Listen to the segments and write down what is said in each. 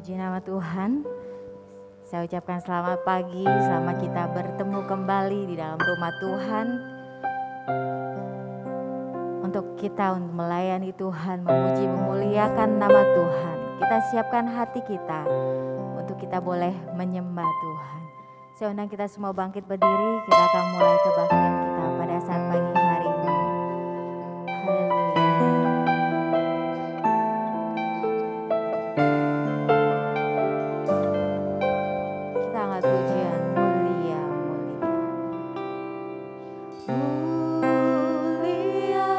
Puji nama Tuhan. Saya ucapkan selamat pagi, selamat kita bertemu kembali di dalam rumah Tuhan. Untuk kita untuk melayani Tuhan, memuji, memuliakan nama Tuhan. Kita siapkan hati kita untuk kita boleh menyembah Tuhan. Saya undang kita semua bangkit berdiri, kita akan mulai kebaktian kita pada saat pagi hari ini. Haleluya. Kita angkat pujian mulia, mulia.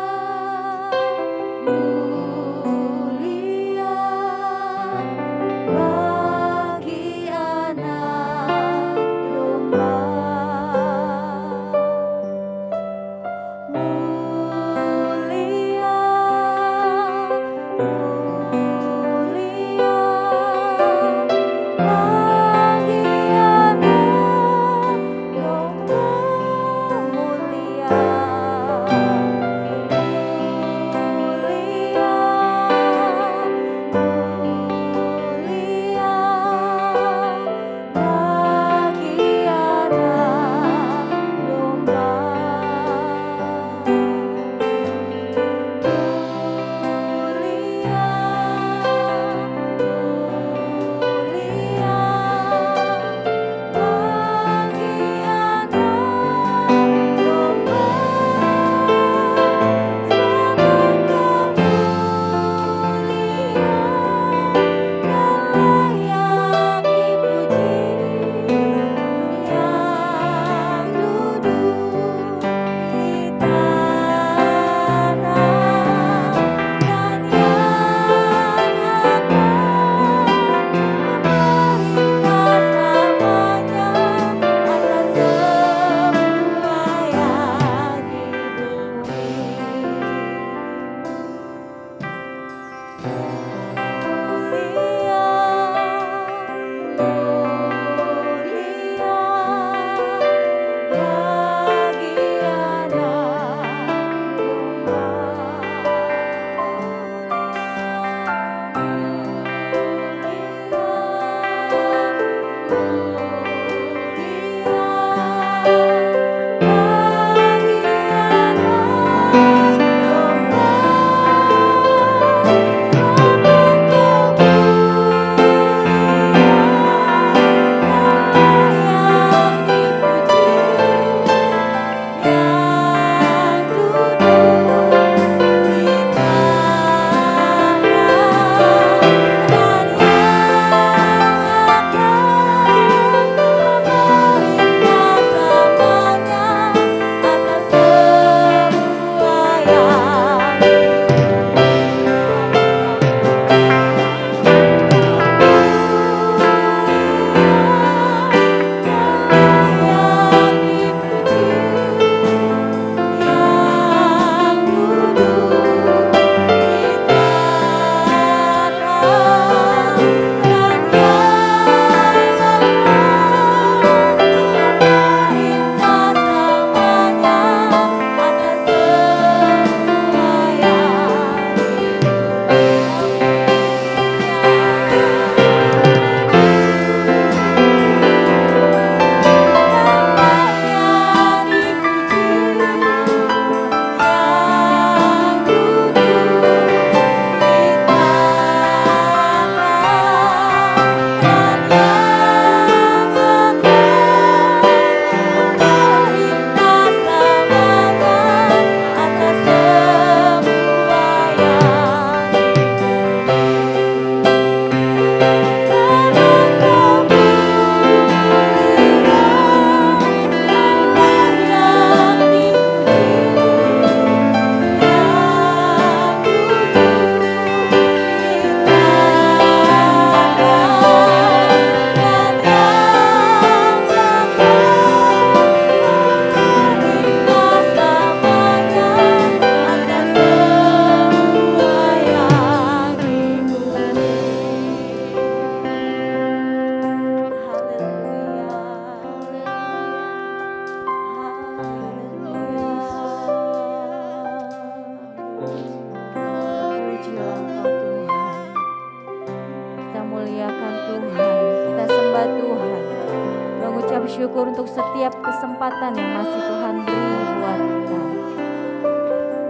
bersyukur untuk setiap kesempatan yang masih Tuhan beri buat kita.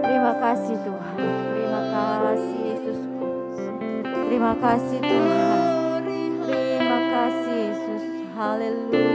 Terima kasih Tuhan, terima kasih Yesus. Terima kasih Tuhan, terima kasih Yesus. Haleluya.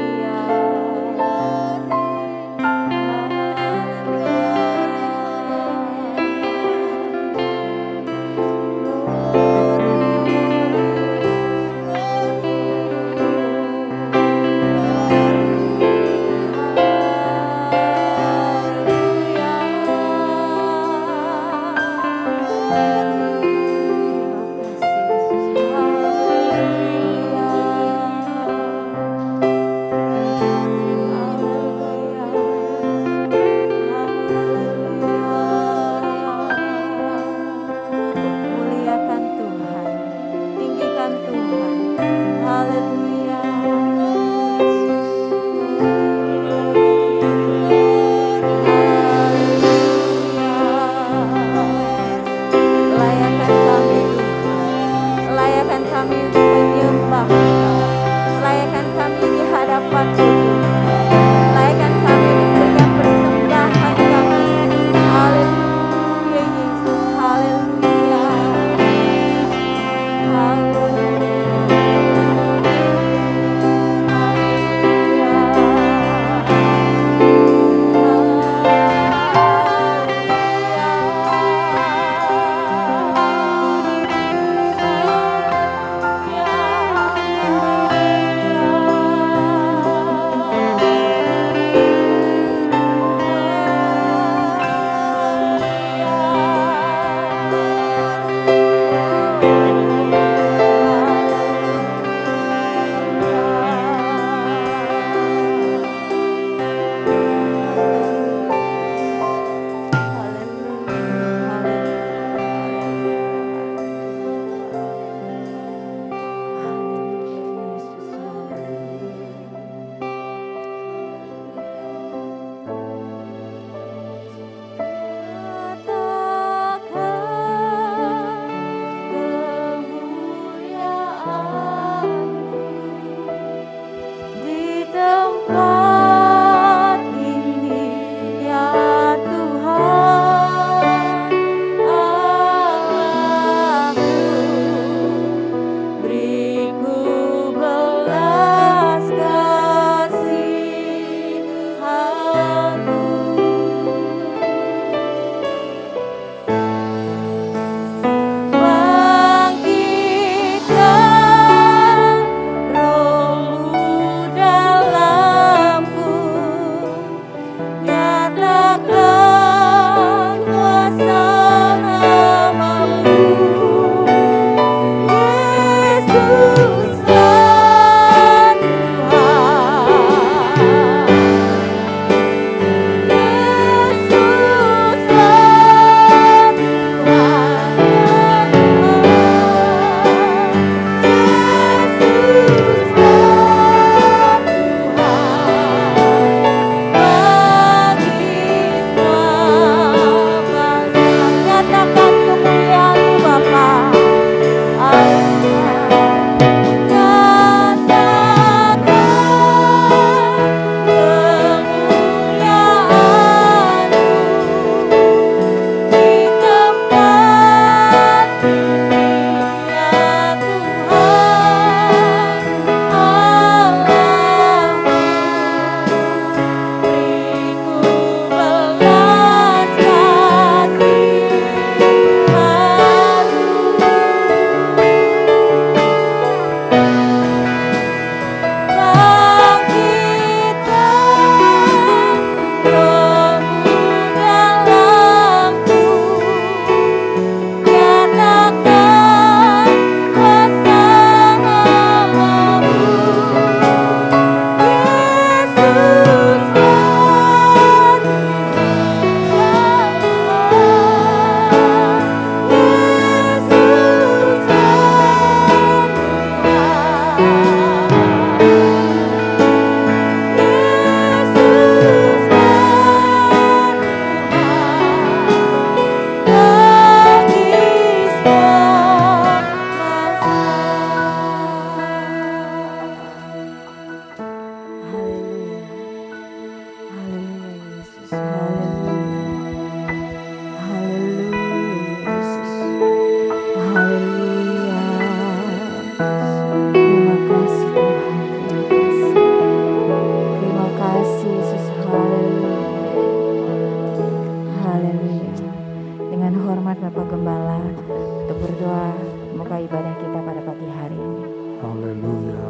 membuka ibadah kita pada pagi hari ini. Haleluya.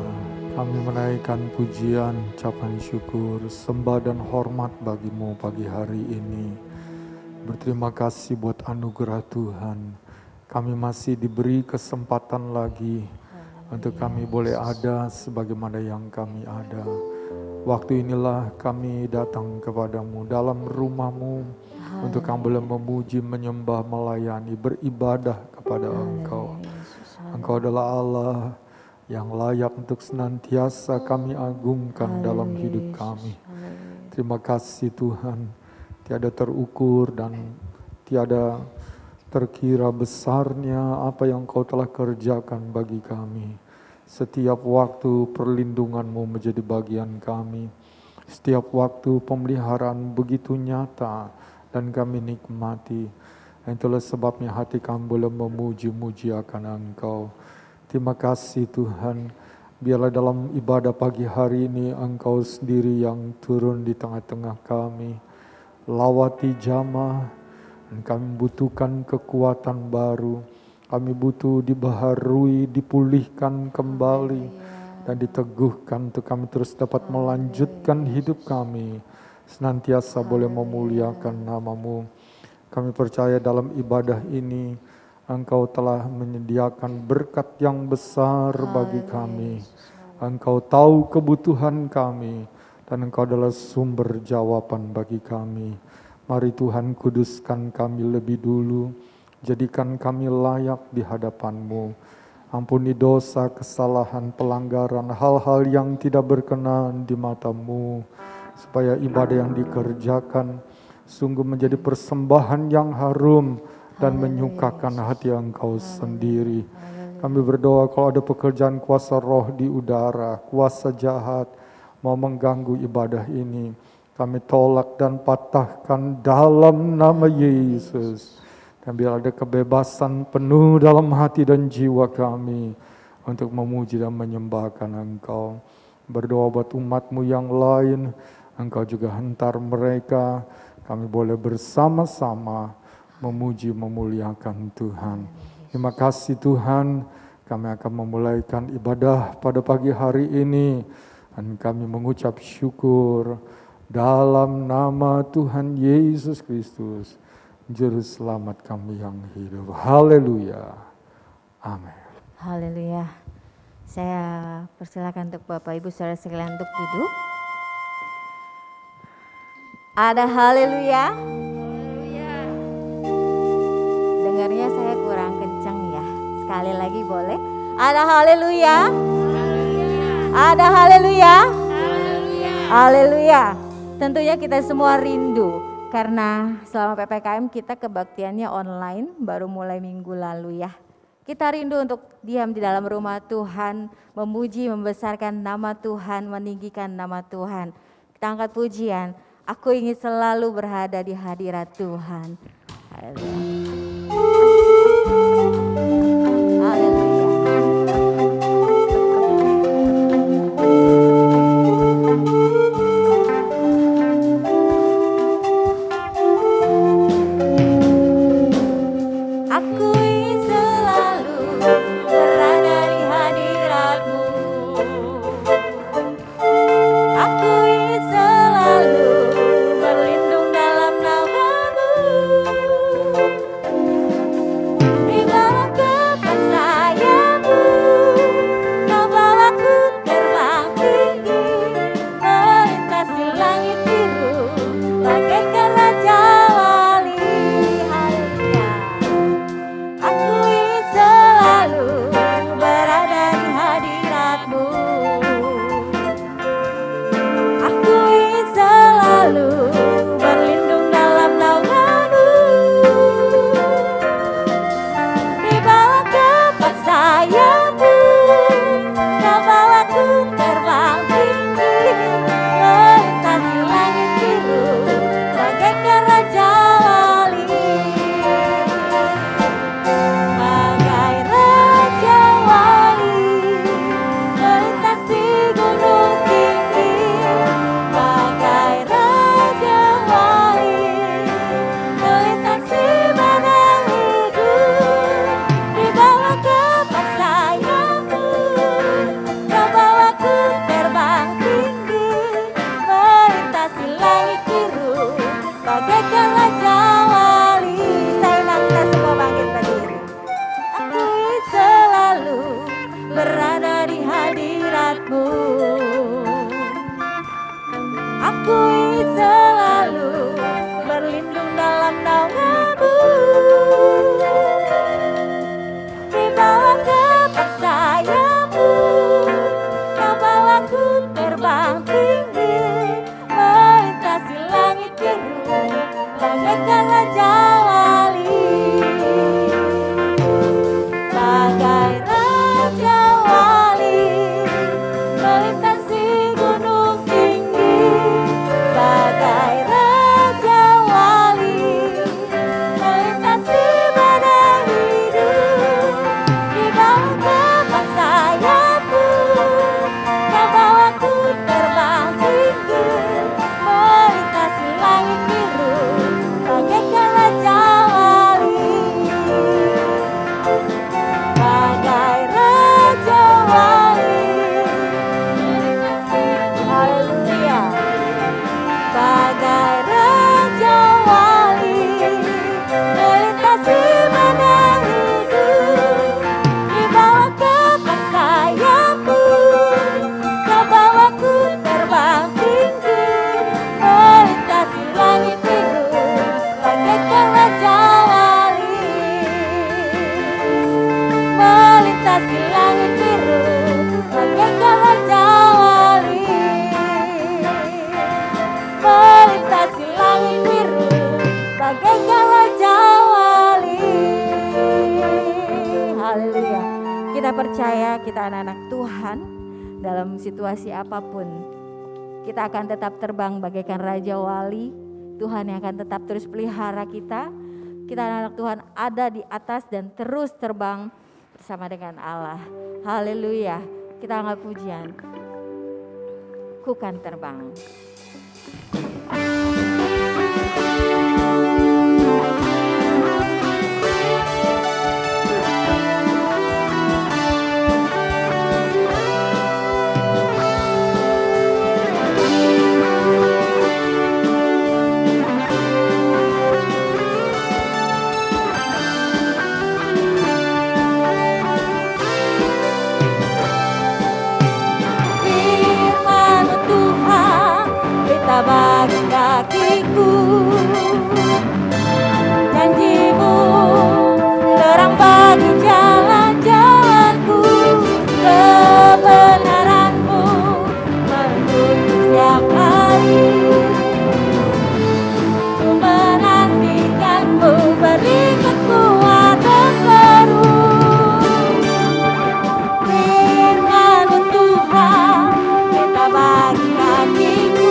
Kami menaikkan pujian, ucapan syukur, sembah dan hormat bagimu pagi hari ini. Berterima kasih buat anugerah Tuhan. Kami masih diberi kesempatan lagi untuk kami boleh ada sebagaimana yang kami ada. Waktu inilah kami datang kepadamu dalam rumahmu untuk kami boleh memuji, menyembah, melayani, beribadah kepada Engkau. Engkau adalah Allah yang layak untuk senantiasa kami agungkan dalam hidup kami. Terima kasih Tuhan, tiada terukur dan tiada terkira besarnya apa yang Kau telah kerjakan bagi kami. Setiap waktu perlindungan-Mu menjadi bagian kami. Setiap waktu pemeliharaan begitu nyata dan kami nikmati. Itulah sebabnya hati kami boleh memuji-muji akan Engkau. Terima kasih Tuhan. Biarlah dalam ibadah pagi hari ini Engkau sendiri yang turun di tengah-tengah kami. Lawati jamaah. Dan kami butuhkan kekuatan baru. Kami butuh dibaharui, dipulihkan kembali. Dan diteguhkan untuk kami terus dapat melanjutkan hidup kami. Senantiasa boleh memuliakan nama-Mu. Kami percaya dalam ibadah ini Engkau telah menyediakan berkat yang besar bagi kami. Engkau tahu kebutuhan kami. Dan Engkau adalah sumber jawaban bagi kami. Mari Tuhan kuduskan kami lebih dulu, jadikan kami layak di hadapan-Mu. Ampuni dosa, kesalahan, pelanggaran, hal-hal yang tidak berkenan di mata-Mu, supaya ibadah yang dikerjakan sungguh menjadi persembahan yang harum dan menyukakan hati Engkau sendiri. Kami berdoa kalau ada pekerjaan kuasa roh di udara, kuasa jahat mau mengganggu ibadah ini, kami tolak dan patahkan dalam nama Yesus. Dan biar ada kebebasan penuh dalam hati dan jiwa kami untuk memuji dan menyembahkan Engkau. Berdoa buat umat-Mu yang lain, Engkau juga hantar mereka. Kami boleh bersama-sama memuji, memuliakan Tuhan. Terima kasih Tuhan, kami akan memulaikan ibadah pada pagi hari ini. Dan kami mengucap syukur dalam nama Tuhan Yesus Kristus, Juru Selamat kami yang hidup. Haleluya. Amin. Haleluya. Saya persilakan untuk Bapak Ibu saudara sekalian untuk duduk. Ada haleluya. Dengarnya saya kurang kencang ya. Sekali lagi boleh. Ada haleluya. Ada haleluya. Haleluya. Tentunya kita semua rindu karena selama PPKM kita kebaktiannya online baru mulai minggu lalu ya. Kita rindu untuk diam di dalam rumah Tuhan, memuji, membesarkan nama Tuhan, meninggikan nama Tuhan. Kita angkat pujian, aku ingin selalu berada di hadirat Tuhan. Haleluya. Haleluya. kita percaya kita anak-anak Tuhan, dalam situasi apapun kita akan tetap terbang bagaikan Raja Wali. Tuhan yang akan tetap terus pelihara kita. Kita anak-anak Tuhan ada di atas dan terus terbang bersama dengan Allah. Haleluya. Kita angkat pujian. Ku kan terbang. Bagi kakiku, janjimu terang bagi jalan-jalanku, kebenaranmu menuntun setiap hari. Ku menantikanmu, beri kekuatan baru. Firman-Mu Tuhan, kita bagi kakiku.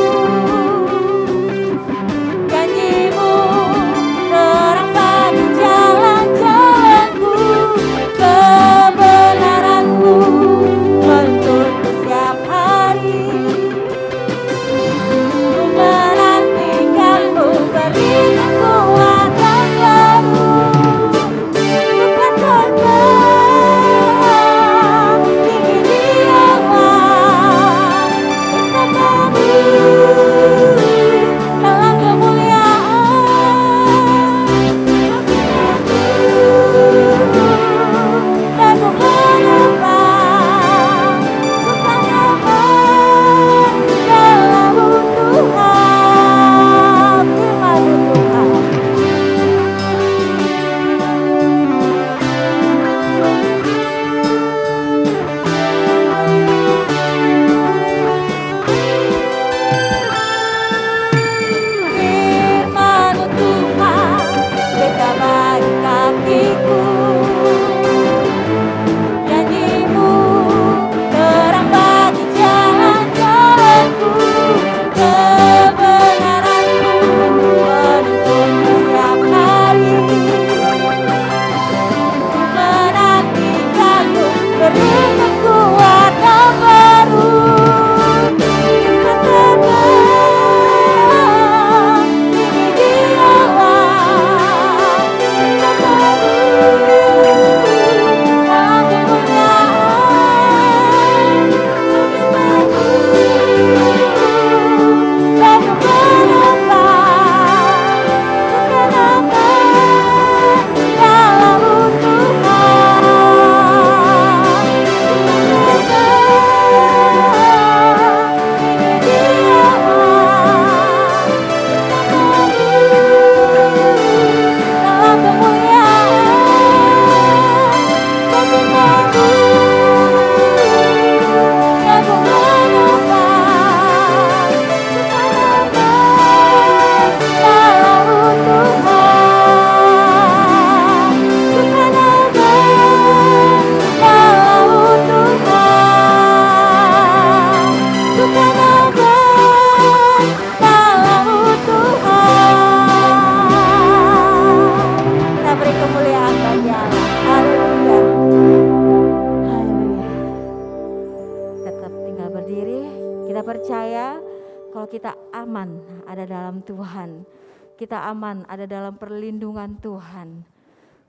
Kita aman ada dalam perlindungan Tuhan.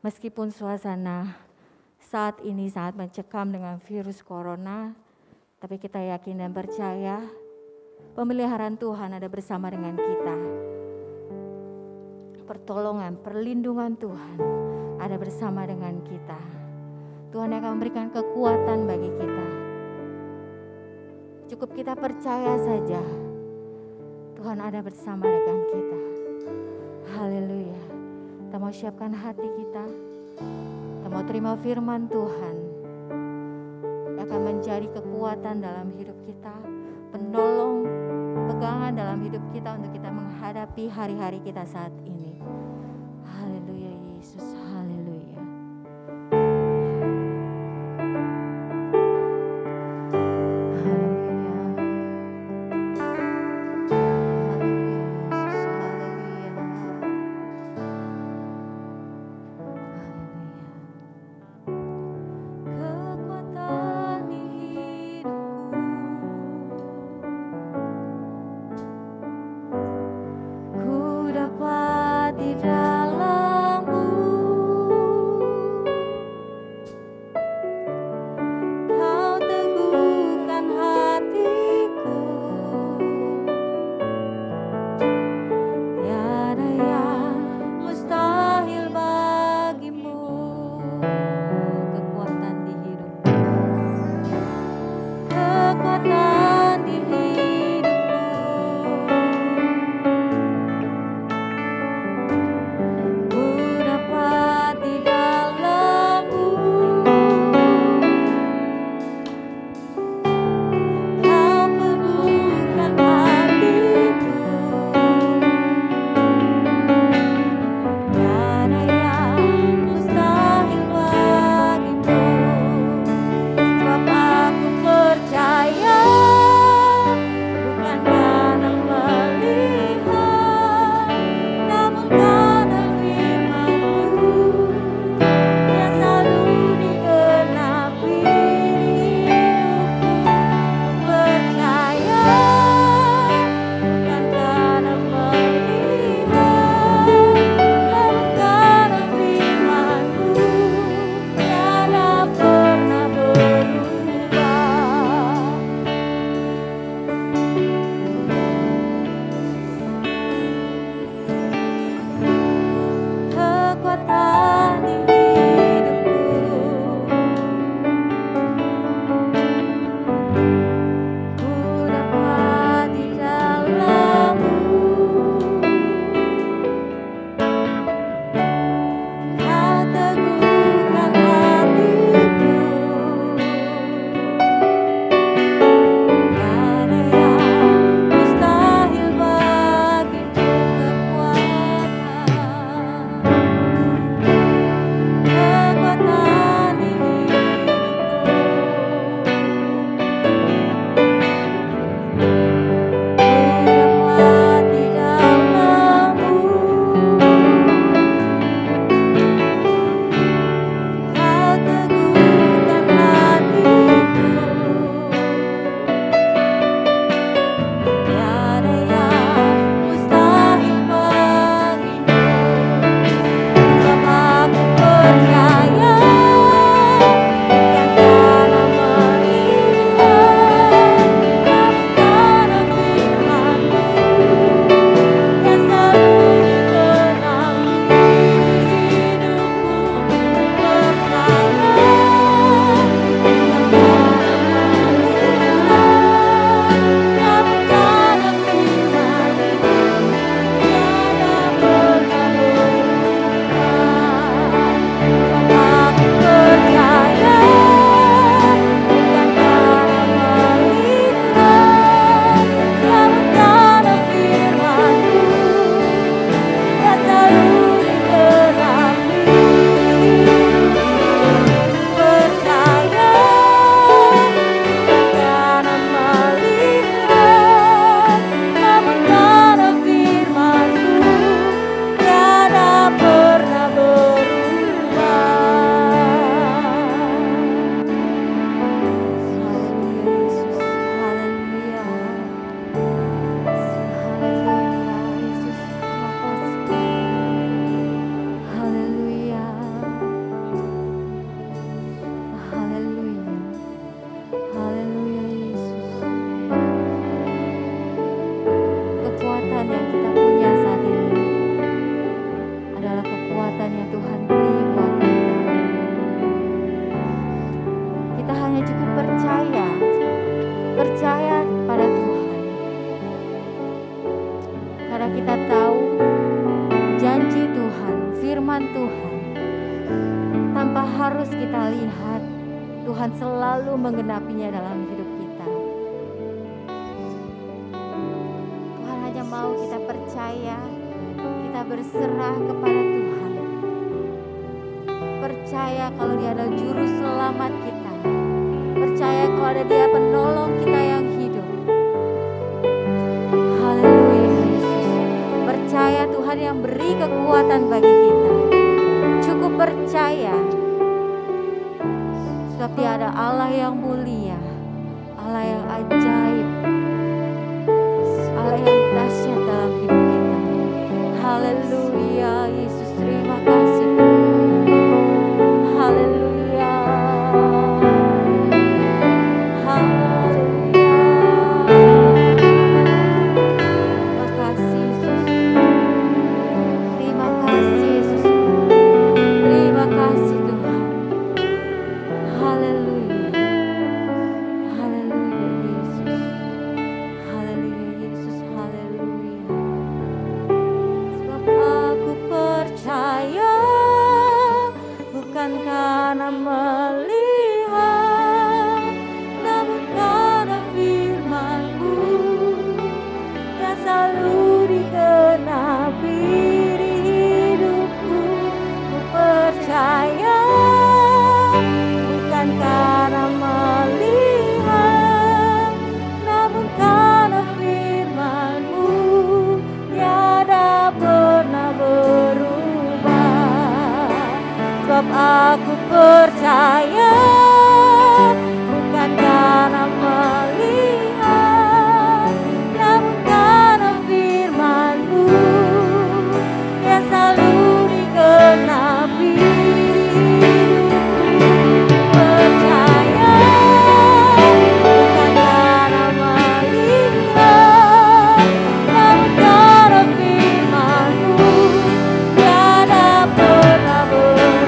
Meskipun suasana saat ini sangat mencekam dengan virus corona, tapi kita yakin dan percaya pemeliharaan Tuhan ada bersama dengan kita. Pertolongan, perlindungan Tuhan ada bersama dengan kita. Tuhan akan memberikan kekuatan bagi kita. Cukup kita percaya saja, Tuhan ada bersama dengan kita. Haleluya. Kita mau siapkan hati kita. Kita mau terima firman Tuhan. Akan menjadi kekuatan dalam hidup kita. Penolong, pegangan dalam hidup kita untuk kita menghadapi hari-hari kita saat ini. Haleluya Yesus, haleluya. hanya cukup percaya pada Tuhan. Karena kita tahu janji Tuhan, firman Tuhan, tanpa harus kita lihat, Tuhan selalu menggenapinya dalam hidup kita. Tuhan hanya mau kita percaya, kita berserah kepada Tuhan. Percaya kalau Dia adalah juru selamat kita. Percaya kalau ada Dia penolong kita yang hidup. Haleluya Yesus. Percaya Tuhan yang beri kekuatan bagi kita. Cukup percaya. Sebab Dia ada Allah yang mulia, Allah yang ajaib, Allah yang dahsyat dalam hidup kita. Haleluya Yesus, terima kasih Tuhan. Haleluya. Haleluya. Terima kasih Yesus. Terima kasih Yesus. Terima kasih Tuhan. Haleluya. Haleluya Yesus. Haleluya Yesus. Haleluya. Sebab aku percaya bukan karena melihat, namun karena firman-Mu yang selalu digenapi di hidupku. Ku percaya bukan karena melihat, namun karena firman-Mu tiada pernah berubah. Sebab aku percaya bukan karena melihat, namun karena firman-Mu yang selalu digenapi di hidupku. Percaya bukan karena melihat, namun karena firman-Mu tiada pernah berubah.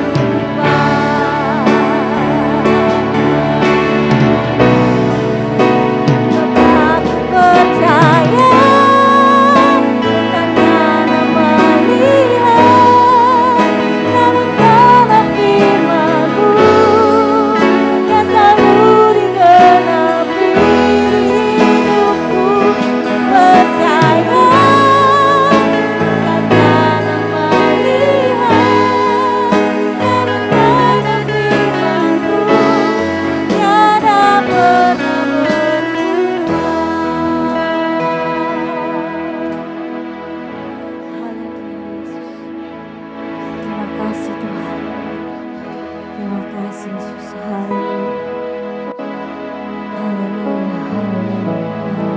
Aku percaya bukan karena melihat, namun karena firman-Mu yang selalu digenapi di hidupku. Percaya bukan karena melihat, namun karena firman-Mu tiada pernah berubah. Haleluya Yesus. Terima kasih Tuhan. Terima kasih Yesus. Haleluya. Haleluya. Haleluya.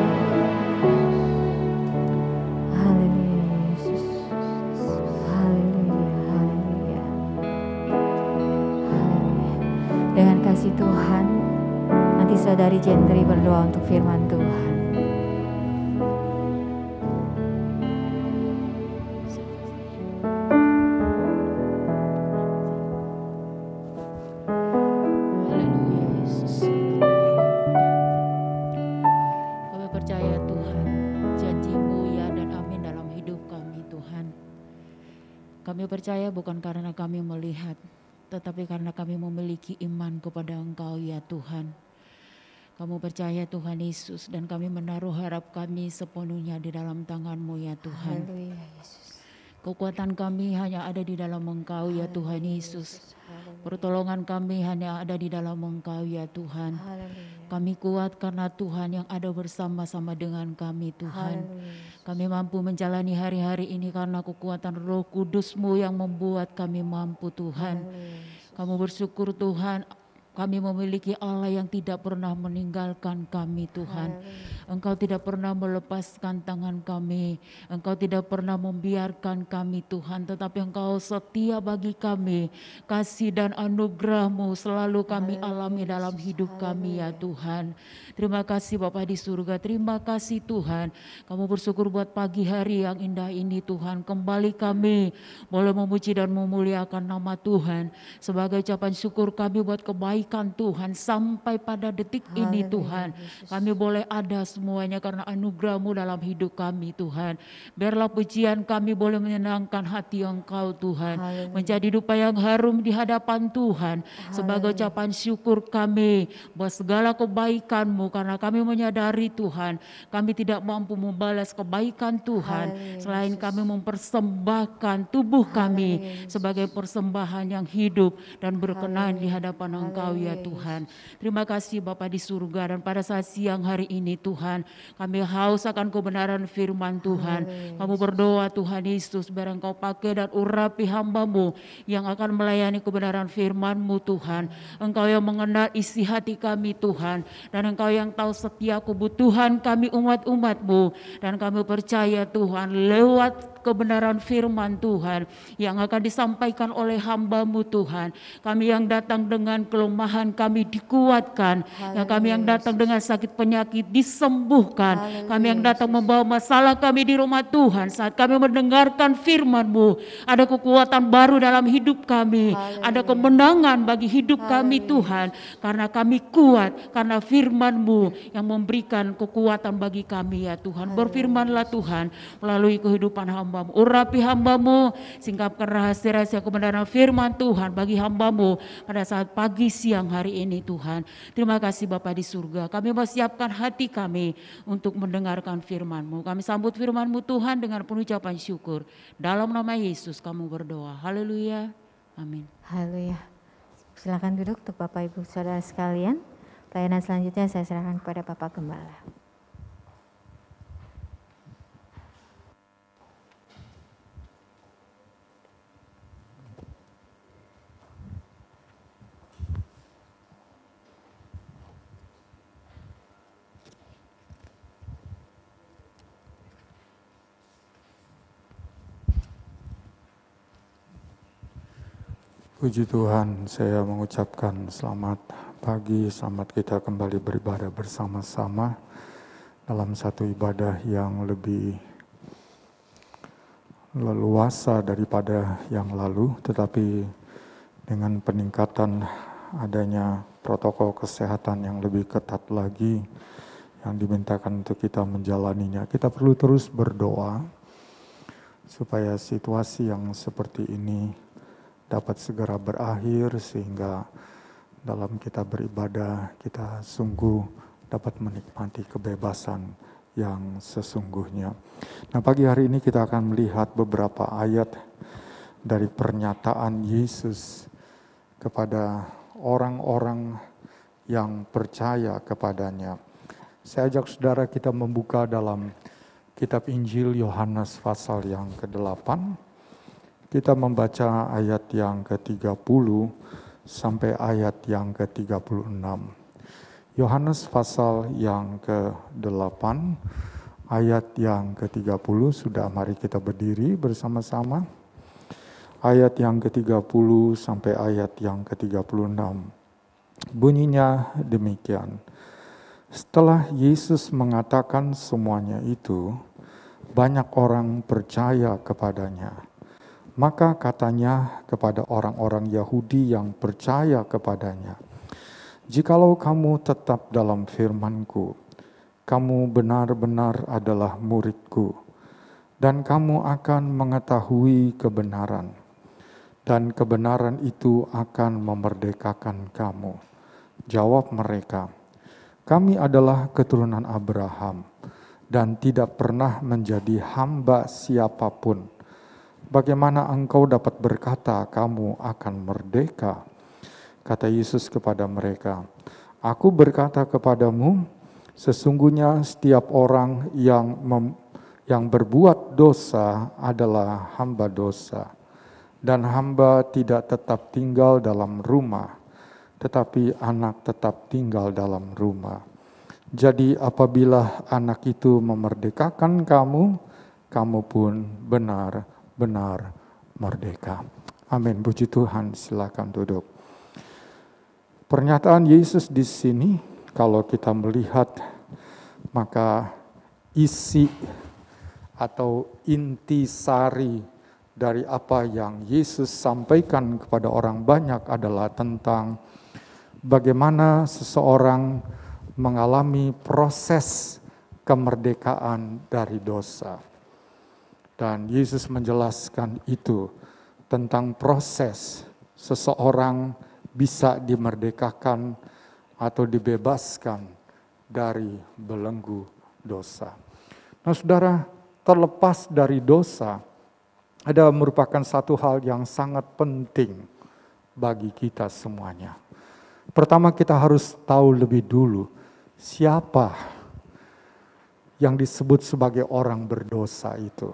Haleluya Yesus. Haleluya. Haleluya. Haleluya. Dengan kasih Tuhan, nanti saudari Gentry berdoa untuk firman Tuhan. Haleluya Yesus. Kami percaya Tuhan, janji-Mu ya dan amin dalam hidup kami Tuhan. Kami percaya bukan karena kami melihat, tetapi karena kami memiliki iman kepada Engkau ya Tuhan. Kamu percaya Tuhan Yesus, dan kami menaruh harap kami sepenuhnya di dalam tangan-Mu ya Tuhan. Haleluya Yesus. Kekuatan kami hanya ada di dalam Engkau ya Tuhan Yesus. Pertolongan kami hanya ada di dalam Engkau ya Tuhan. Haleluya. Kami kuat karena Tuhan yang ada bersama-sama dengan kami Tuhan. Kami mampu menjalani hari-hari ini karena kekuatan Roh Kudus-Mu yang membuat kami mampu Tuhan. Kamu bersyukur Tuhan, kami memiliki Allah yang tidak pernah meninggalkan kami Tuhan. Engkau tidak pernah melepaskan tangan kami. Engkau tidak pernah membiarkan kami Tuhan, tetapi Engkau setia bagi kami. Kasih dan anugerah-Mu selalu kami alami dalam hidup kami ya Tuhan. Terima kasih Bapa di surga, terima kasih Tuhan. Kamu bersyukur buat pagi hari yang indah ini Tuhan. Kembali kami boleh memuji dan memuliakan nama Tuhan. Sebagai ucapan syukur kami buat kebaikan Tuhan sampai pada detik ini Tuhan. Kami boleh ada semuanya karena anugerah-Mu dalam hidup kami Tuhan. Biarlah pujian kami boleh menyenangkan hati Engkau Tuhan. Menjadi dupa yang harum di hadapan Tuhan. Sebagai ucapan syukur kami buat segala kebaikan-Mu, karena kami menyadari Tuhan kami tidak mampu membalas kebaikan Tuhan selain kami mempersembahkan tubuh kami sebagai persembahan yang hidup dan berkenan di hadapan Engkau ya Tuhan. Terima kasih Bapa di surga, dan pada saat siang hari ini Tuhan, kami haus akan kebenaran firman Tuhan. Kamu berdoa Tuhan Yesus, biar Engkau pakai dan urapi hamba-Mu yang akan melayani kebenaran firman-Mu Tuhan. Engkau yang mengenal isi hati kami Tuhan, dan Engkau yang tahu setiap kebutuhan kami umat-umat-Mu. Dan kami percaya Tuhan, lewat kebenaran firman Tuhan yang akan disampaikan oleh hamba-Mu Tuhan, kami yang datang dengan kelemahan kami dikuatkan, yang kami yang datang dengan sakit penyakit disembuhkan, kami yang datang membawa masalah kami di rumah Tuhan, saat kami mendengarkan firman-Mu, ada kekuatan baru dalam hidup kami, ada kemenangan bagi hidup kami Tuhan, karena kami kuat, karena firman-Mu yang memberikan kekuatan bagi kami ya Tuhan. Berfirmanlah Tuhan melalui kehidupan hamba-Mu, urapi hamba-Mu, singkapkan rahasia-rahasia kebenaran firman Tuhan bagi hamba-Mu pada saat pagi siang hari ini Tuhan. Terima kasih Bapa di surga, kami mempersiapkan hati kami untuk mendengarkan firman-Mu. Kami sambut firman-Mu Tuhan dengan penuh ucapan syukur. Dalam nama Yesus kami berdoa. Haleluya. Amin. Haleluya. Silakan duduk untuk Bapak Ibu Saudara sekalian. Pelayanan selanjutnya saya serahkan kepada Bapak Gembala. Puji Tuhan, saya mengucapkan selamat pagi, selamat kita kembali beribadah bersama-sama dalam satu ibadah yang lebih leluasa daripada yang lalu, tetapi dengan peningkatan adanya protokol kesehatan yang lebih ketat lagi yang dimintakan untuk kita menjalaninya. Kita perlu terus berdoa supaya situasi yang seperti ini dapat segera berakhir, sehingga dalam kita beribadah kita sungguh dapat menikmati kebebasan yang sesungguhnya. Nah, pagi hari ini kita akan melihat beberapa ayat dari pernyataan Yesus kepada orang-orang yang percaya kepadanya. Saya ajak saudara kita membuka dalam kitab Injil Yohanes pasal yang ke-8. Kita membaca ayat yang ke-30 sampai ayat yang ke-36. Yohanes pasal yang ke-8 ayat yang ke-30, sudah mari kita berdiri bersama-sama. Ayat yang ke-30 sampai ayat yang ke-36. Bunyinya demikian. Setelah Yesus mengatakan semuanya itu, banyak orang percaya kepadanya. Maka katanya kepada orang-orang Yahudi yang percaya kepadanya, "Jikalau kamu tetap dalam firman-Ku, kamu benar-benar adalah murid-Ku, dan kamu akan mengetahui kebenaran, dan kebenaran itu akan memerdekakan kamu." Jawab mereka, "Kami adalah keturunan Abraham, dan tidak pernah menjadi hamba siapapun. Bagaimana engkau dapat berkata kamu akan merdeka?" Kata Yesus kepada mereka, "Aku berkata kepadamu, sesungguhnya setiap orang yang berbuat dosa adalah hamba dosa. Dan hamba tidak tetap tinggal dalam rumah, tetapi anak tetap tinggal dalam rumah. Jadi apabila anak itu memerdekakan kamu, kamu pun benar-benar merdeka. Amin. Puji Tuhan, silakan duduk. Pernyataan Yesus di sini, kalau kita melihat, maka isi atau intisari dari apa yang Yesus sampaikan kepada orang banyak adalah tentang bagaimana seseorang mengalami proses kemerdekaan dari dosa. Dan Yesus menjelaskan itu tentang proses seseorang bisa dimerdekakan atau dibebaskan dari belenggu dosa. Nah, saudara, terlepas dari dosa, ada merupakan satu hal yang sangat penting bagi kita semuanya. Pertama, kita harus tahu lebih dulu siapa yang disebut sebagai orang berdosa itu.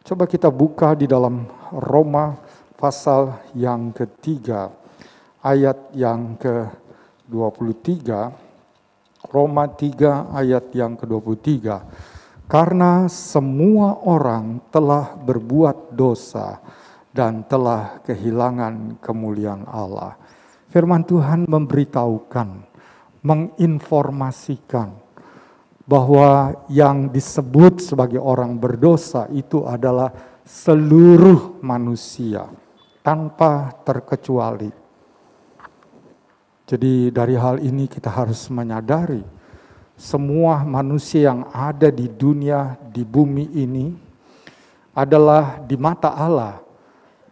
Coba kita buka di dalam Roma pasal yang ketiga, ayat yang ke-23. Roma 3 ayat yang ke-23. Karena semua orang telah berbuat dosa dan telah kehilangan kemuliaan Allah. Firman Tuhan memberitahukan, menginformasikan bahwa yang disebut sebagai orang berdosa itu adalah seluruh manusia tanpa terkecuali. Jadi dari hal ini kita harus menyadari semua manusia yang ada di dunia, di bumi ini adalah di mata Allah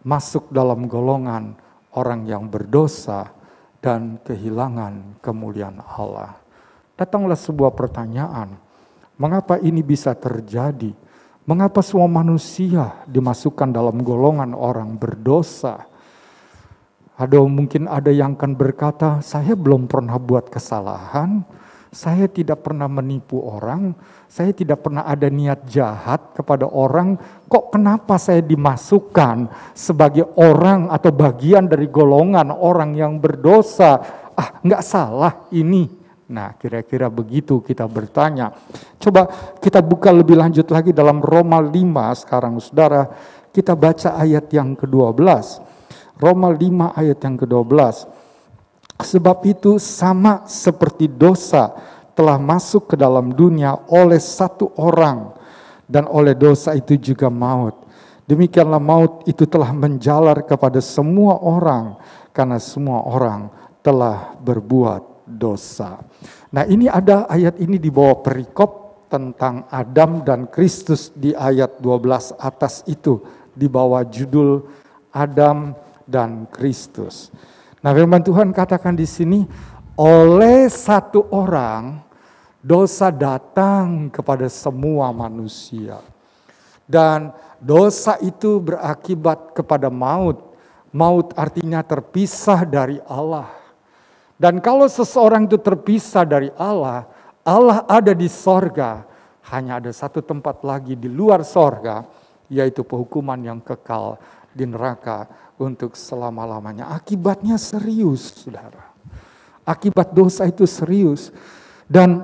masuk dalam golongan orang yang berdosa dan kehilangan kemuliaan Allah. Datanglah sebuah pertanyaan, mengapa ini bisa terjadi? Mengapa semua manusia dimasukkan dalam golongan orang berdosa? Mungkin ada yang akan berkata, saya belum pernah buat kesalahan, saya tidak pernah menipu orang, saya tidak pernah ada niat jahat kepada orang, kok kenapa saya dimasukkan sebagai orang atau bagian dari golongan orang yang berdosa? Nggak salah ini. Nah, kira-kira begitu kita bertanya. Coba kita buka lebih lanjut lagi dalam Roma 5 sekarang, saudara. Kita baca ayat yang ke-12. Roma 5 ayat yang ke-12. Sebab itu sama seperti dosa telah masuk ke dalam dunia oleh satu orang, dan oleh dosa itu juga maut. Demikianlah maut itu telah menjalar kepada semua orang, karena semua orang telah berbuat dosa. Nah, ini ada ayat ini di bawah perikop tentang Adam dan Kristus di ayat 12 atas itu, di bawah judul Adam dan Kristus. Nah, firman Tuhan katakan di sini, oleh satu orang dosa datang kepada semua manusia. Dan dosa itu berakibat kepada maut. Maut artinya terpisah dari Allah. Dan kalau seseorang itu terpisah dari Allah, Allah ada di sorga. Hanya ada satu tempat lagi di luar sorga, yaitu penghukuman yang kekal di neraka untuk selama-lamanya. Akibatnya serius, saudara. Akibat dosa itu serius. Dan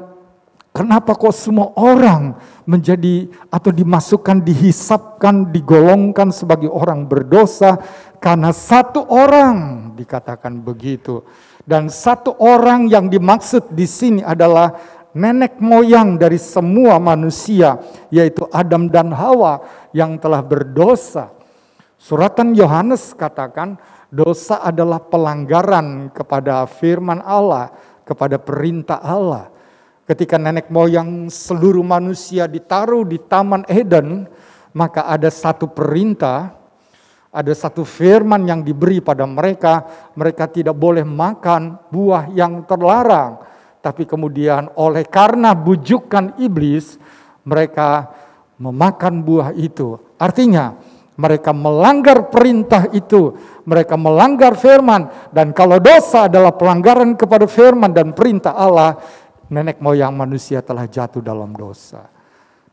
kenapa kok semua orang menjadi atau dimasukkan, dihisapkan, digolongkan sebagai orang berdosa? Karena satu orang dikatakan begitu. Dan satu orang yang dimaksud di sini adalah nenek moyang dari semua manusia, yaitu Adam dan Hawa yang telah berdosa. Suratan Yohanes katakan dosa adalah pelanggaran kepada firman Allah, kepada perintah Allah. Ketika nenek moyang seluruh manusia ditaruh di Taman Eden, maka ada satu perintah, ada satu firman yang diberi pada mereka. Mereka tidak boleh makan buah yang terlarang. Tapi kemudian oleh karena bujukan iblis, mereka memakan buah itu. Artinya, mereka melanggar perintah itu, mereka melanggar firman. Dan kalau dosa adalah pelanggaran kepada firman dan perintah Allah, nenek moyang manusia telah jatuh dalam dosa.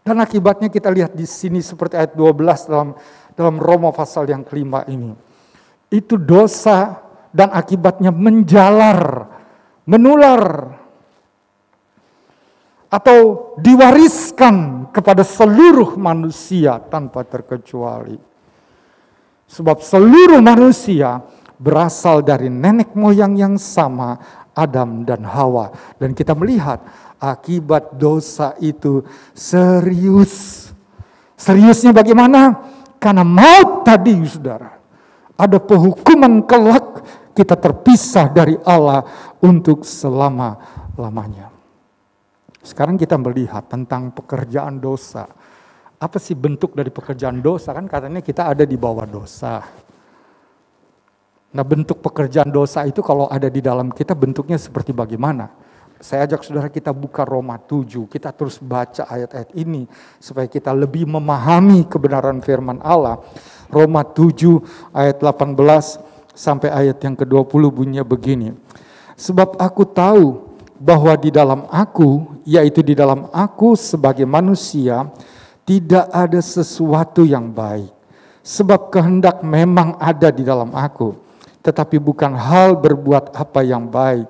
Dan akibatnya kita lihat di sini seperti ayat 12 dalam Roma pasal yang kelima ini. Itu dosa dan akibatnya menjalar, menular. atau diwariskan kepada seluruh manusia tanpa terkecuali. Sebab seluruh manusia berasal dari nenek moyang yang sama, Adam dan Hawa. Dan kita melihat akibat dosa itu serius. Seriusnya bagaimana? Karena maut tadi, saudara. Ada penghukuman kelak, kita terpisah dari Allah untuk selama-lamanya. Sekarang kita melihat tentang pekerjaan dosa. Apa sih bentuk dari pekerjaan dosa? Kan katanya kita ada di bawah dosa. Nah, bentuk pekerjaan dosa itu kalau ada di dalam kita bentuknya seperti bagaimana? Saya ajak saudara kita buka Roma 7. Kita terus baca ayat-ayat ini supaya kita lebih memahami kebenaran firman Allah. Roma 7 ayat 18 sampai ayat yang ke-20 bunyinya begini. Sebab aku tahu bahwa di dalam aku, yaitu di dalam aku sebagai manusia, tidak ada sesuatu yang baik. Sebab kehendak memang ada di dalam aku, tetapi bukan hal berbuat apa yang baik.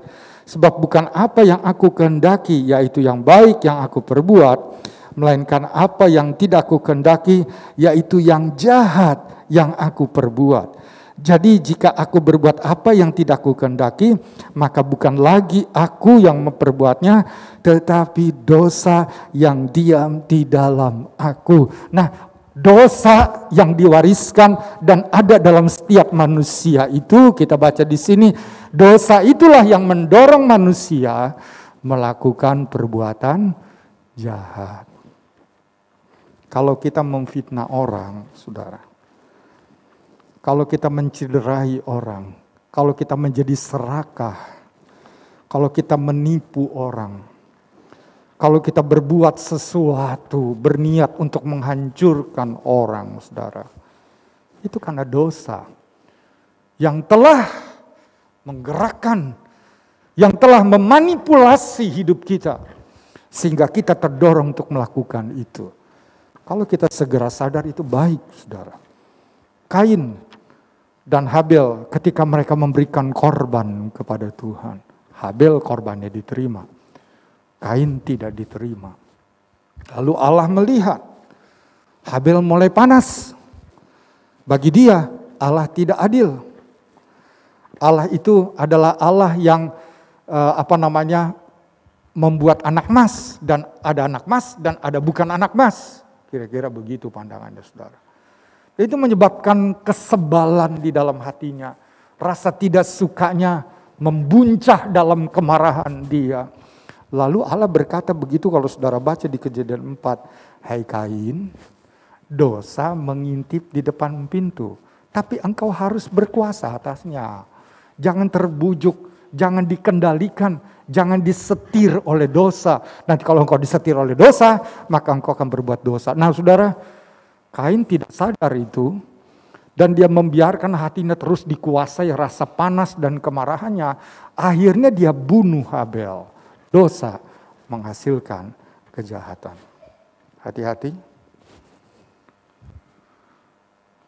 Sebab bukan apa yang aku kehendaki, yaitu yang baik yang aku perbuat, melainkan apa yang tidak aku kehendaki, yaitu yang jahat yang aku perbuat. Jadi jika aku berbuat apa yang tidak aku kehendaki, maka bukan lagi aku yang memperbuatnya, tetapi dosa yang diam di dalam aku. Nah, dosa yang diwariskan dan ada dalam setiap manusia itu kita baca di sini, dosa itulah yang mendorong manusia melakukan perbuatan jahat. Kalau kita memfitnah orang, saudara, kalau kita mencederai orang, kalau kita menjadi serakah, kalau kita menipu orang, kalau kita berbuat sesuatu, berniat untuk menghancurkan orang, saudara, itu karena dosa yang telah menggerakkan, yang telah memanipulasi hidup kita, sehingga kita terdorong untuk melakukan itu. Kalau kita segera sadar itu baik, saudara. Kain dan Habel ketika mereka memberikan korban kepada Tuhan, Habel korbannya diterima, Kain tidak diterima. Lalu Allah melihat Habel mulai panas. Bagi dia Allah tidak adil. Allah itu adalah Allah yang membuat anak emas, dan ada anak emas dan ada bukan anak emas. Kira-kira begitu pandangannya, saudara. Itu menyebabkan kesebalan di dalam hatinya. Rasa tidak sukanya membuncah dalam kemarahan dia. Lalu Allah berkata begitu kalau saudara baca di Kejadian 4. Hai Kain, dosa mengintip di depan pintu. Tapi engkau harus berkuasa atasnya. Jangan terbujuk, jangan dikendalikan, jangan disetir oleh dosa. Nanti kalau engkau disetir oleh dosa, maka engkau akan berbuat dosa. Nah saudara, Kain tidak sadar itu, dan dia membiarkan hatinya terus dikuasai rasa panas dan kemarahannya. Akhirnya dia bunuh Habel. Dosa menghasilkan kejahatan. Hati-hati.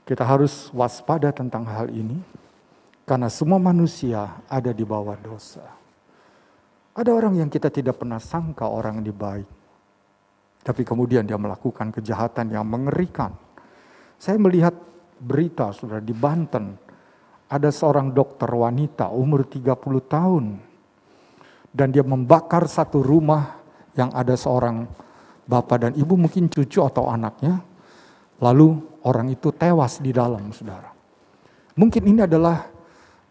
Kita harus waspada tentang hal ini, karena semua manusia ada di bawah dosa. Ada orang yang kita tidak pernah sangka orang ini baik, tapi kemudian dia melakukan kejahatan yang mengerikan. Saya melihat berita, saudara, di Banten. Ada seorang dokter wanita umur 30 tahun. Dan dia membakar satu rumah yang ada seorang bapak dan ibu, mungkin cucu atau anaknya. Lalu orang itu tewas di dalam, saudara. Mungkin ini adalah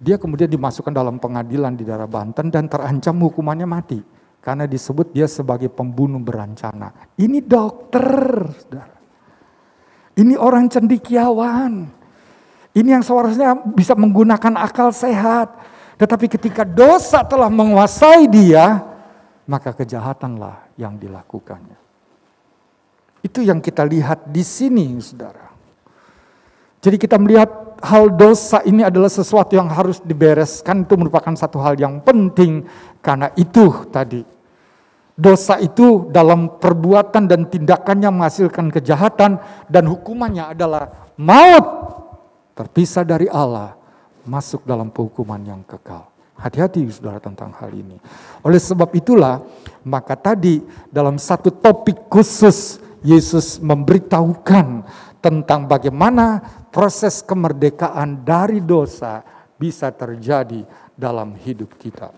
dia kemudian dimasukkan dalam pengadilan di daerah Banten dan terancam hukumannya mati. Karena disebut dia sebagai pembunuh berencana. Ini dokter, saudara. Ini orang cendekiawan. Ini yang seharusnya bisa menggunakan akal sehat. Tetapi ketika dosa telah menguasai dia, maka kejahatanlah yang dilakukannya. Itu yang kita lihat di sini, saudara. Jadi kita melihat hal dosa ini adalah sesuatu yang harus dibereskan. Itu merupakan satu hal yang penting. Karena itu tadi, dosa itu dalam perbuatan dan tindakannya menghasilkan kejahatan. Dan hukumannya adalah maut. Terpisah dari Allah, masuk dalam penghukuman yang kekal. Hati-hati saudara tentang hal ini. Oleh sebab itulah Maka tadi dalam satu topik khusus Yesus memberitahukan tentang bagaimana proses kemerdekaan dari dosa bisa terjadi dalam hidup kita.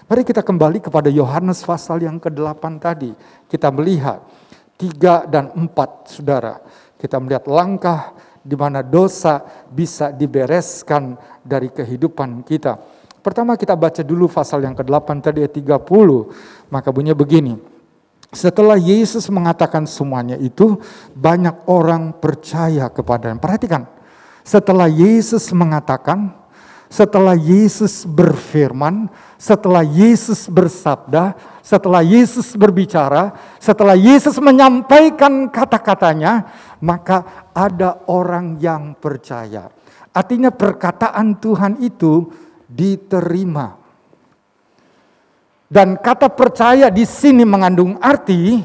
Mari kita kembali kepada Yohanes pasal yang ke-8 tadi. Kita melihat 3 dan 4 saudara. Kita melihat langkah di mana dosa bisa dibereskan dari kehidupan kita. Pertama kita baca dulu pasal yang ke-8 tadi ayat 30. Maka bunyinya begini. Setelah Yesus mengatakan semuanya itu, banyak orang percaya kepadanya. Perhatikan. Setelah Yesus mengatakan, setelah Yesus berfirman, setelah Yesus bersabda, setelah Yesus berbicara, setelah Yesus menyampaikan kata-katanya, maka ada orang yang percaya. Artinya perkataan Tuhan itu diterima. Dan kata percaya di sini mengandung arti,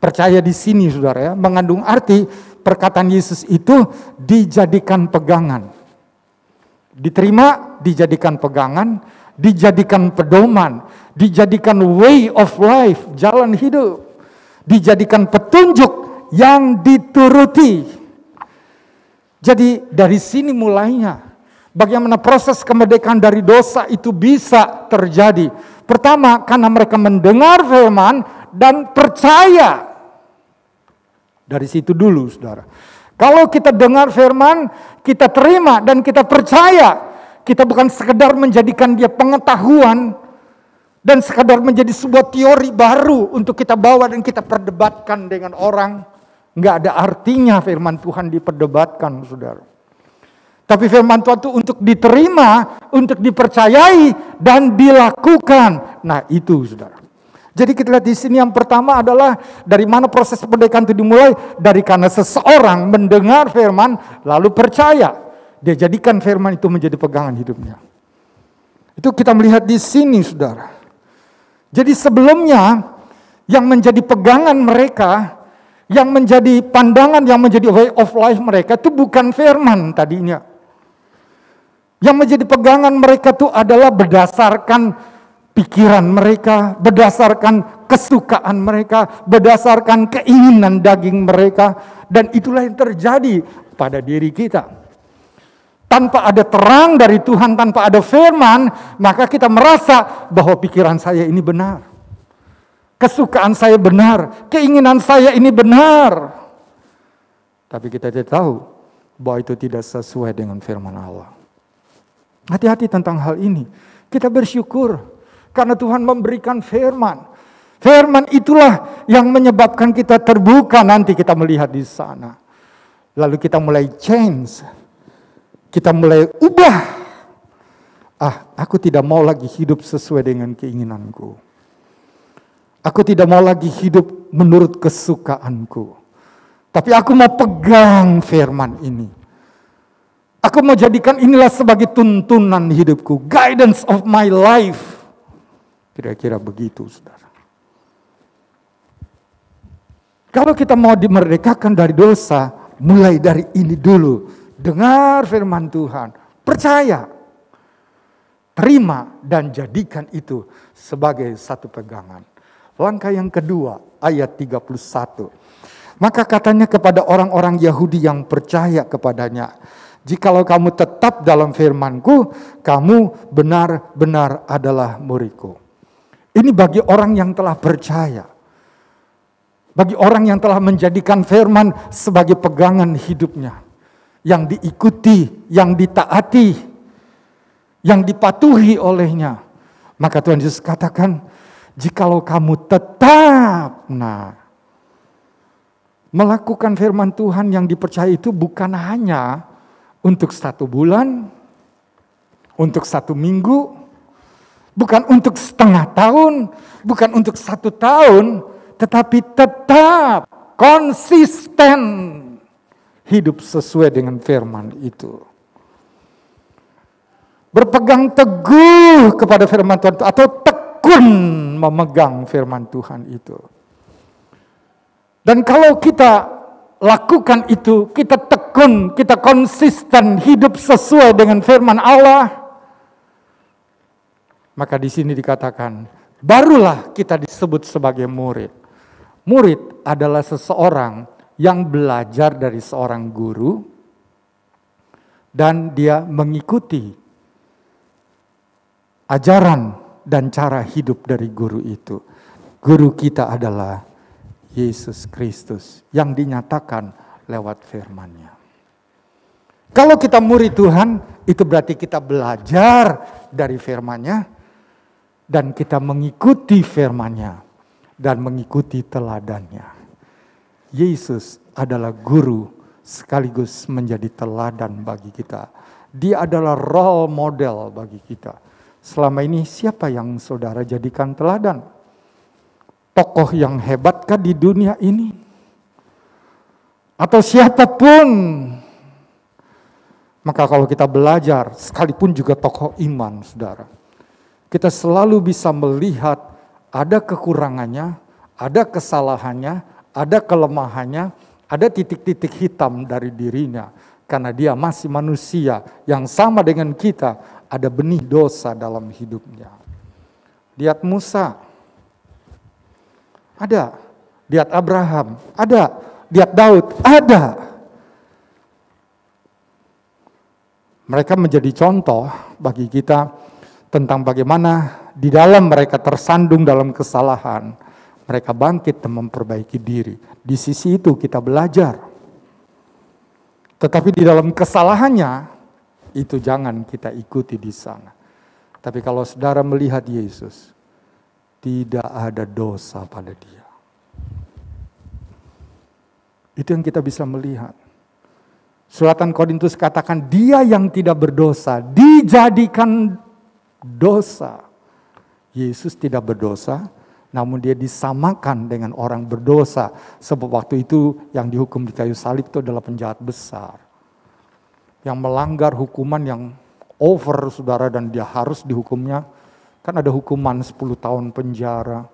percaya di sini saudara ya, mengandung arti perkataan Yesus itu dijadikan pegangan. Diterima, dijadikan pegangan, dijadikan pedoman, dijadikan way of life, jalan hidup, dijadikan petunjuk yang dituruti. Jadi dari sini mulainya. Bagaimana proses kemerdekaan dari dosa itu bisa terjadi. Pertama, karena mereka mendengar firman dan percaya. Dari situ dulu, saudara. Kalau kita dengar firman, kita terima dan kita percaya. Kita bukan sekedar menjadikan dia pengetahuan dan sekedar menjadi sebuah teori baru untuk kita bawa dan kita perdebatkan dengan orang. Nggak ada artinya firman Tuhan diperdebatkan, saudara. Tapi firman Tuhan itu untuk diterima, untuk dipercayai, dan dilakukan. Nah itu saudara. Jadi kita lihat di sini yang pertama adalah dari mana proses kemerdekaan itu dimulai. Dari karena seseorang mendengar firman, lalu percaya. Dia jadikan firman itu menjadi pegangan hidupnya. Itu kita melihat di sini saudara. Jadi sebelumnya yang menjadi pegangan mereka, yang menjadi pandangan, yang menjadi way of life mereka itu bukan firman tadinya. Yang menjadi pegangan mereka itu adalah berdasarkan pikiran mereka, berdasarkan kesukaan mereka, berdasarkan keinginan daging mereka. Dan itulah yang terjadi pada diri kita. Tanpa ada terang dari Tuhan, tanpa ada firman, maka kita merasa bahwa pikiran saya ini benar. Kesukaan saya benar, keinginan saya ini benar. Tapi kita tidak tahu bahwa itu tidak sesuai dengan firman Allah. Hati-hati tentang hal ini. Kita bersyukur karena Tuhan memberikan firman. Firman itulah yang menyebabkan kita terbuka nanti kita melihat di sana. Lalu kita mulai change. Kita mulai ubah. Aku tidak mau lagi hidup sesuai dengan keinginanku. Aku tidak mau lagi hidup menurut kesukaanku. Tapi aku mau pegang firman ini. Aku mau jadikan inilah sebagai tuntunan hidupku. Guidance of my life. Kira-kira begitu, saudara. Kalau kita mau dimerdekakan dari dosa, mulai dari ini dulu. Dengar firman Tuhan. Percaya. Terima dan jadikan itu sebagai satu pegangan. Langkah yang kedua, ayat 31. Maka katanya kepada orang-orang Yahudi yang percaya kepadanya, jikalau kamu tetap dalam firman-Ku, kamu benar-benar adalah murid-Ku. Ini bagi orang yang telah percaya. Bagi orang yang telah menjadikan firman sebagai pegangan hidupnya. Yang diikuti, yang ditaati, yang dipatuhi olehnya. Maka Tuhan Yesus katakan, jikalau kamu tetap, melakukan firman Tuhan yang dipercaya itu bukan hanya untuk 1 bulan, untuk 1 minggu, bukan untuk setengah tahun, bukan untuk 1 tahun, tetapi tetap konsisten hidup sesuai dengan firman itu. Berpegang teguh kepada firman Tuhan atau tekun memegang firman Tuhan itu. Dan kalau kita lakukan itu, kita tekun, kita konsisten hidup sesuai dengan firman Allah, maka di sini dikatakan barulah kita disebut sebagai murid. Murid adalah seseorang yang belajar dari seorang guru dan dia mengikuti ajaran dan cara hidup dari guru itu. Guru kita adalah Yesus Kristus yang dinyatakan lewat firman-Nya. Kalau kita murid Tuhan, itu berarti kita belajar dari firman-Nya dan kita mengikuti firman-Nya dan mengikuti teladannya. Yesus adalah guru sekaligus menjadi teladan bagi kita. Dia adalah role model bagi kita. Selama ini siapa yang saudara jadikan teladan? Tokoh yang hebatkah di dunia ini? Atau siapapun? Maka kalau kita belajar, sekalipun juga tokoh iman, saudara, kita selalu bisa melihat ada kekurangannya, ada kesalahannya, ada kelemahannya, ada titik-titik hitam dari dirinya. Karena dia masih manusia yang sama dengan kita, ada benih dosa dalam hidupnya. Lihat Musa, ada. Lihat Abraham, ada. Lihat Daud, ada. Mereka menjadi contoh bagi kita tentang bagaimana di dalam mereka tersandung dalam kesalahan, mereka bangkit dan memperbaiki diri. Di sisi itu kita belajar. Tetapi di dalam kesalahannya, itu jangan kita ikuti di sana. Tapi kalau saudara melihat Yesus, tidak ada dosa pada dia. Itu yang kita bisa melihat. Suratan Korintus katakan dia yang tidak berdosa dijadikan dosa. Yesus tidak berdosa, namun dia disamakan dengan orang berdosa. Sebab waktu itu yang dihukum di kayu salib itu adalah penjahat besar. Yang melanggar hukuman yang over, saudara, dan dia harus dihukumnya. Kan ada hukuman 10 tahun penjara.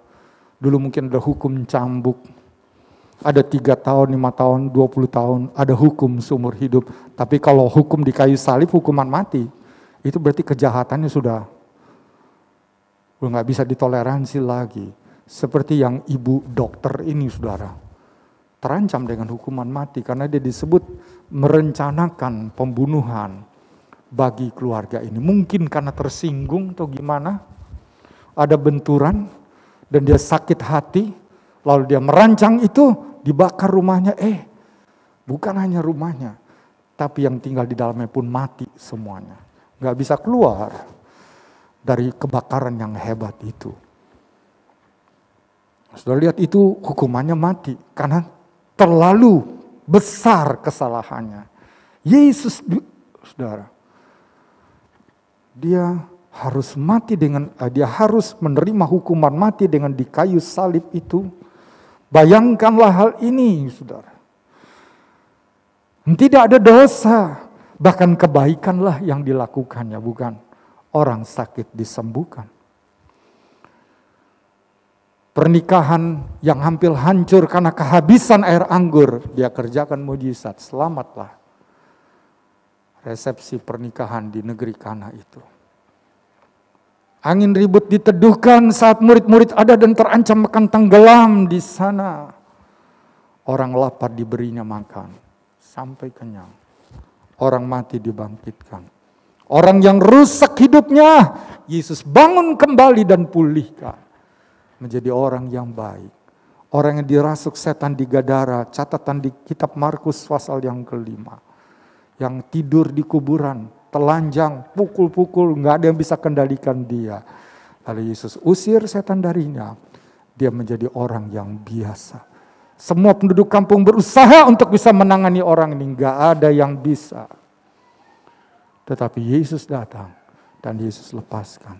Dulu mungkin ada hukum cambuk. Ada 3 tahun, 5 tahun, 20 tahun, ada hukum seumur hidup. Tapi kalau hukum di kayu salib, hukuman mati. Itu berarti kejahatannya sudah nggak bisa ditoleransi lagi. Seperti yang ibu dokter ini, saudara, terancam dengan hukuman mati karena dia disebut merencanakan pembunuhan bagi keluarga ini. Mungkin karena tersinggung atau gimana, ada benturan dan dia sakit hati, lalu dia merancang itu, dibakar rumahnya. Bukan hanya rumahnya, tapi yang tinggal di dalamnya pun mati semuanya. Nggak bisa keluar dari kebakaran yang hebat itu. Sudah lihat itu hukumannya mati karena terlalu besar kesalahannya. Yesus, saudara, dia harus mati dia harus menerima hukuman mati dengan di kayu salib itu. Bayangkanlah hal ini, saudara. Tidak ada dosa, bahkan kebaikanlah yang dilakukannya, bukan orang sakit disembuhkan. Pernikahan yang hampir hancur karena kehabisan air anggur, dia kerjakan mujizat, selamatlah. Resepsi pernikahan di negeri Kana itu. Angin ribut diteduhkan saat murid-murid ada dan terancam akan tenggelam di sana. Orang lapar diberinya makan sampai kenyang. Orang mati dibangkitkan. Orang yang rusak hidupnya, Yesus bangun kembali dan pulihkan. Menjadi orang yang baik. Orang yang dirasuk setan di Gadara, catatan di kitab Markus pasal yang ke-5. Yang tidur di kuburan, telanjang, pukul-pukul, nggak ada yang bisa kendalikan dia. Lalu Yesus usir setan darinya. Dia menjadi orang yang biasa. Semua penduduk kampung berusaha untuk bisa menangani orang ini, nggak ada yang bisa. Tetapi Yesus datang dan Yesus lepaskan.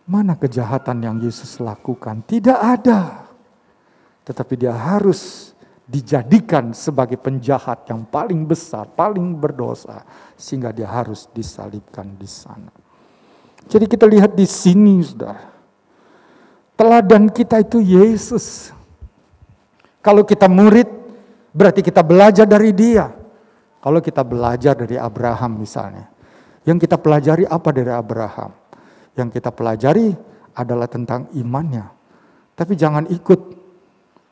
Mana kejahatan yang Yesus lakukan? Tidak ada. Tetapi dia harus dijadikan sebagai penjahat yang paling besar, paling berdosa, sehingga dia harus disalibkan di sana. Jadi kita lihat di sini, saudara, teladan kita itu Yesus. Kalau kita murid, berarti kita belajar dari dia. Kalau kita belajar dari Abraham misalnya, yang kita pelajari apa dari Abraham? Yang kita pelajari adalah tentang imannya. Tapi jangan ikut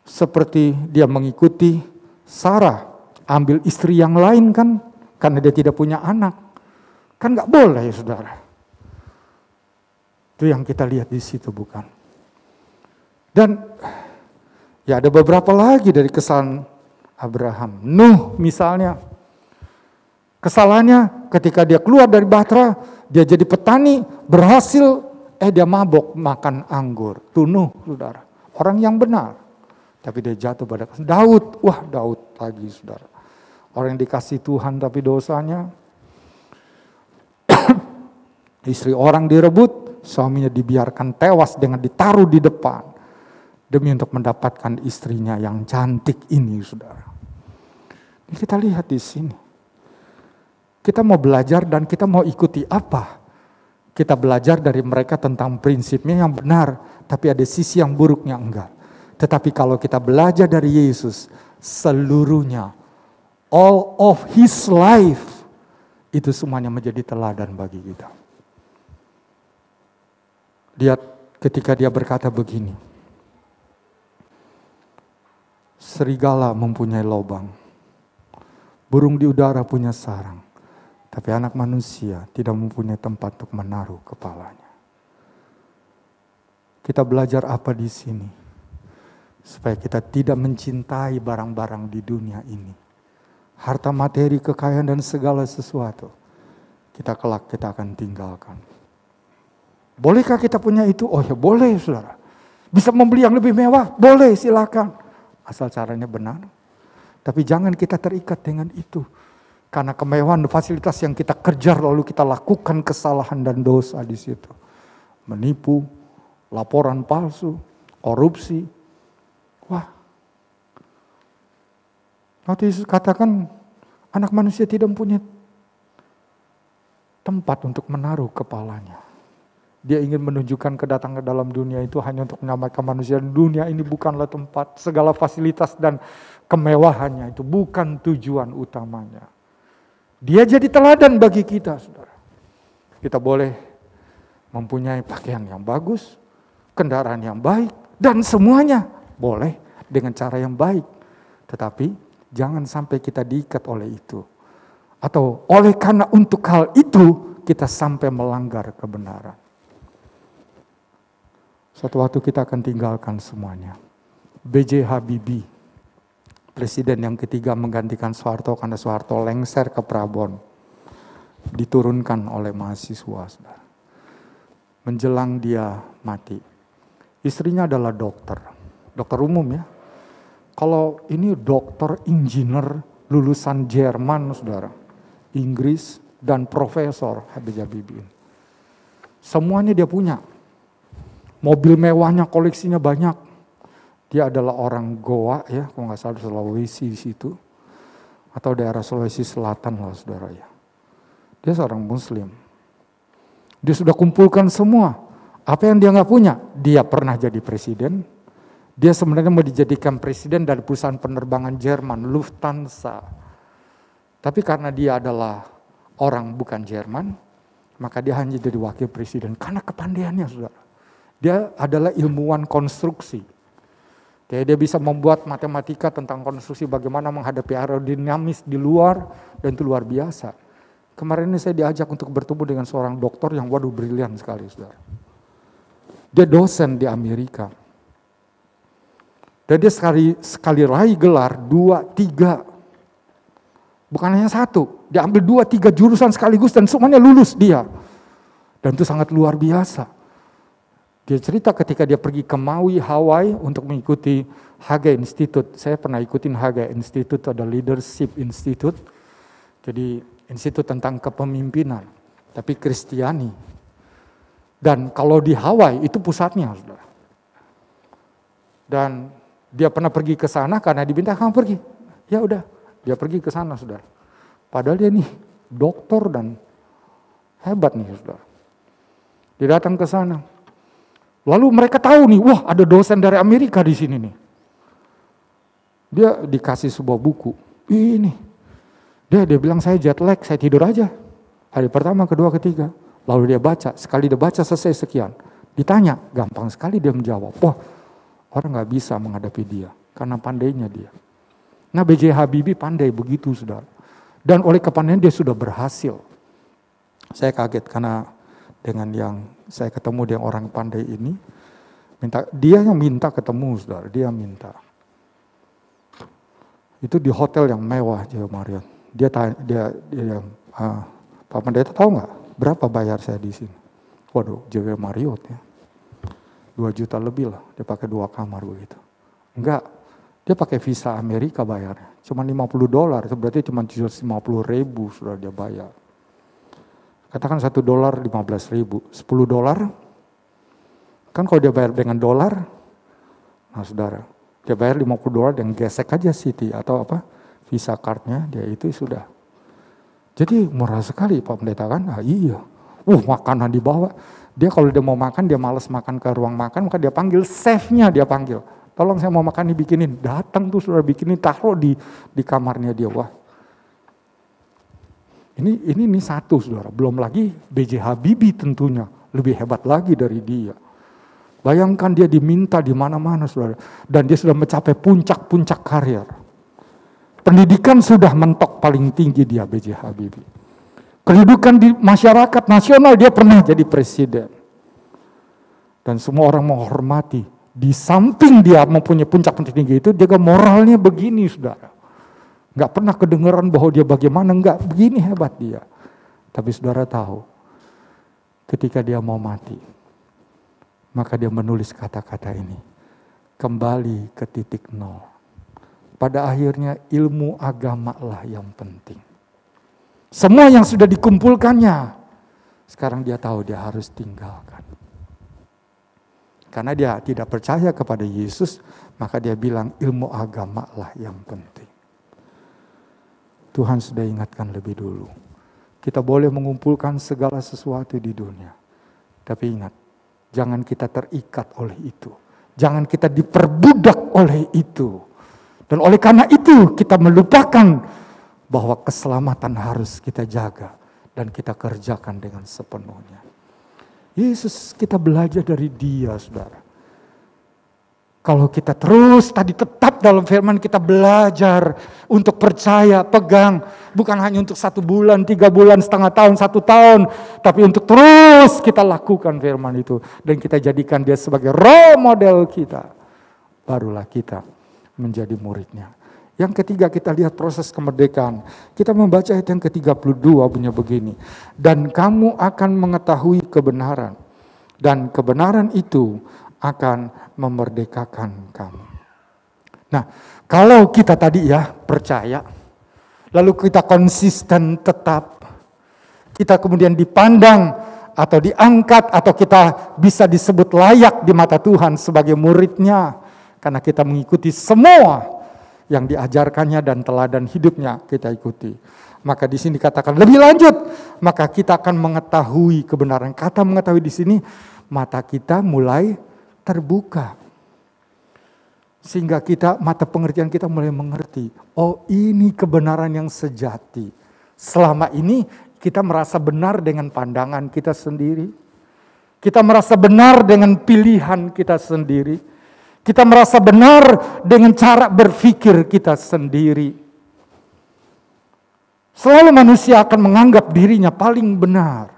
seperti dia mengikuti Sarah, ambil istri yang lain kan, karena dia tidak punya anak. Kan gak boleh ya saudara. Itu yang kita lihat di situ bukan. Dan ya ada beberapa lagi dari kesalahan Abraham. Nuh misalnya, kesalahannya ketika dia keluar dari Bahtera, dia jadi petani, berhasil, dia mabok makan anggur. Tuh Nuh, saudara. Orang yang benar. Tapi dia jatuh pada Daud. Wah, Daud lagi, saudara. Orang yang dikasih Tuhan tapi dosanya. Istri orang direbut, suaminya dibiarkan tewas dengan ditaruh di depan. Demi untuk mendapatkan istrinya yang cantik ini, saudara. Ini kita lihat di sini. Kita mau belajar dan kita mau ikuti apa? Kita belajar dari mereka tentang prinsipnya yang benar, tapi ada sisi yang buruknya enggak. Tetapi kalau kita belajar dari Yesus, seluruhnya, all of his life, itu semuanya menjadi teladan bagi kita. Lihat ketika dia berkata begini, serigala mempunyai lubang, burung di udara punya sarang, tapi anak manusia tidak mempunyai tempat untuk menaruh kepalanya. Kita belajar apa di sini? Supaya kita tidak mencintai barang-barang di dunia ini. Harta materi, kekayaan dan segala sesuatu. Kita kelak kita akan tinggalkan. Bolehkah kita punya itu? Oh ya boleh saudara. Bisa membeli yang lebih mewah? Boleh, silakan. Asal caranya benar. Tapi jangan kita terikat dengan itu. Karena kemewahan fasilitas yang kita kejar lalu kita lakukan kesalahan dan dosa di situ. Menipu, laporan palsu, korupsi. Wah. Waktu Yesus katakan anak manusia tidak mempunyai tempat untuk menaruh kepalanya. Dia ingin menunjukkan kedatangan ke dalam dunia itu hanya untuk menyelamatkan manusia. Dunia ini bukanlah tempat, segala fasilitas dan kemewahannya itu bukan tujuan utamanya. Dia jadi teladan bagi kita, saudara. Kita boleh mempunyai pakaian yang bagus, kendaraan yang baik, dan semuanya boleh dengan cara yang baik. Tetapi jangan sampai kita diikat oleh itu. Atau oleh karena untuk hal itu kita sampai melanggar kebenaran. Suatu waktu kita akan tinggalkan semuanya. B.J. Habibie, presiden yang ketiga menggantikan Soeharto karena Soeharto lengser ke Prabon. Diturunkan oleh mahasiswa. Saudara. Menjelang dia mati. Istrinya adalah dokter umum ya. Kalau ini dokter insinyur lulusan Jerman, saudara, Inggris dan profesor Habibie. Semuanya dia punya. Mobil mewahnya, koleksinya banyak. Dia adalah orang Goa ya, kalau nggak salah Sulawesi di situ, atau daerah Sulawesi Selatan lah saudara ya. Dia seorang Muslim. Dia sudah kumpulkan semua. Apa yang dia nggak punya? Dia pernah jadi presiden. Dia sebenarnya mau dijadikan presiden dari perusahaan penerbangan Jerman, Lufthansa. Tapi karena dia adalah orang bukan Jerman, maka dia hanya jadi wakil presiden. Karena kepandaiannya, saudara. Dia adalah ilmuwan konstruksi. Dia bisa membuat matematika tentang konstruksi bagaimana menghadapi aerodinamis di luar, dan itu luar biasa. Kemarin ini saya diajak untuk bertemu dengan seorang dokter yang waduh brilian sekali, saudara. Dia dosen di Amerika. Dan dia sekali raih gelar 2, 3. Bukan hanya 1, dia ambil 2, 3 jurusan sekaligus dan semuanya lulus dia. Dan itu sangat luar biasa. Dia cerita ketika dia pergi ke Maui, Hawaii untuk mengikuti Haga Institute. Saya pernah ikutin Haga Institute, ada Leadership Institute. Jadi institut tentang kepemimpinan, tapi Kristiani. Dan kalau di Hawaii itu pusatnya, saudara. Dan dia pernah pergi ke sana karena diminta kamu pergi. Ya udah, dia pergi ke sana, saudara. Padahal dia nih dokter dan hebat nih, saudara. Dia datang ke sana. Lalu mereka tahu nih, wah ada dosen dari Amerika di sini nih. Dia dikasih sebuah buku. Ini. Dia bilang saya jet lag, saya tidur aja. Hari pertama, kedua, ketiga. Lalu dia baca, sekali dia baca selesai sekian. Ditanya, gampang sekali dia menjawab. Wah, orang gak bisa menghadapi dia karena pandainya dia. Nah, B.J. Habibie pandai begitu, saudara. Dan oleh kepandaian dia sudah berhasil. Saya kaget karena dengan yang saya ketemu dengan orang pandai ini, dia yang minta ketemu, saudara. Dia minta. Itu di hotel yang mewah, J.W. Marriott. Dia tanya, Pak Pendeta tahu nggak berapa bayar saya di sini? Waduh, J.W. Marriott ya. 2 juta lebih lah, dia pakai 2 kamar begitu. Enggak, dia pakai visa Amerika bayarnya. Cuma $50, itu berarti cuma 750.000 sudah dia bayar. Katakan $1 15.000, $10. Kan kalau dia bayar dengan dolar, nah saudara, dia bayar $50 dan gesek aja Citi atau apa, visa cardnya, dia itu sudah. Jadi murah sekali Pak Pendeta kan? Ah, iya. Makanan dibawa. Dia kalau dia mau makan, dia malas makan ke ruang makan, maka dia panggil chefnya, dia panggil. Tolong saya mau makan dibikinin. Datang tuh sudah bikinin, taruh di kamarnya dia. Wah. Ini satu saudara. Belum lagi B.J. Habibie tentunya. Lebih hebat lagi dari dia. Bayangkan dia diminta di mana-mana saudara. Dan dia sudah mencapai puncak-puncak karir. Pendidikan sudah mentok paling tinggi dia B.J. Habibie. Kedudukan di masyarakat nasional dia pernah jadi presiden. Dan semua orang menghormati. Di samping dia mempunyai puncak tinggi itu, dia moralnya begini saudara. Gak pernah kedengeran bahwa dia bagaimana, enggak, begini hebat dia. Tapi saudara tahu, ketika dia mau mati, maka dia menulis kata-kata ini. Kembali ke titik nol. Pada akhirnya ilmu agama lah yang penting. Semua yang sudah dikumpulkannya, sekarang dia tahu dia harus tinggalkan. Karena dia tidak percaya kepada Yesus, maka dia bilang ilmu agama lah yang penting. Tuhan sudah ingatkan lebih dulu. Kita boleh mengumpulkan segala sesuatu di dunia. Tapi ingat, jangan kita terikat oleh itu. Jangan kita diperbudak oleh itu. Dan oleh karena itu kita melupakan bahwa keselamatan harus kita jaga dan kita kerjakan dengan sepenuhnya. Yesus, kita belajar dari dia, saudara. Kalau kita terus tadi tetap dalam firman, kita belajar untuk percaya, pegang. Bukan hanya untuk 1 bulan, 3 bulan, setengah tahun, 1 tahun. Tapi untuk terus kita lakukan firman itu. Dan kita jadikan dia sebagai role model kita. Barulah kita menjadi muridnya. Yang ketiga kita lihat proses kemerdekaan. Kita membaca ayat yang ke-32 bunyi begini. Dan kamu akan mengetahui kebenaran. Dan kebenaran itu akan memerdekakan kamu. Nah, kalau kita tadi ya percaya, lalu kita konsisten tetap, kita kemudian dipandang atau diangkat atau kita bisa disebut layak di mata Tuhan sebagai muridnya. Karena kita mengikuti semua yang diajarkannya dan teladan hidupnya kita ikuti. Maka di sini dikatakan lebih lanjut, maka kita akan mengetahui kebenaran. Kata mengetahui di sini, mata kita mulai terbuka. Sehingga mata pengertian kita mulai mengerti. Oh, ini kebenaran yang sejati. Selama ini kita merasa benar dengan pandangan kita sendiri. Kita merasa benar dengan pilihan kita sendiri. Kita merasa benar dengan cara berpikir kita sendiri. Selalu manusia akan menganggap dirinya paling benar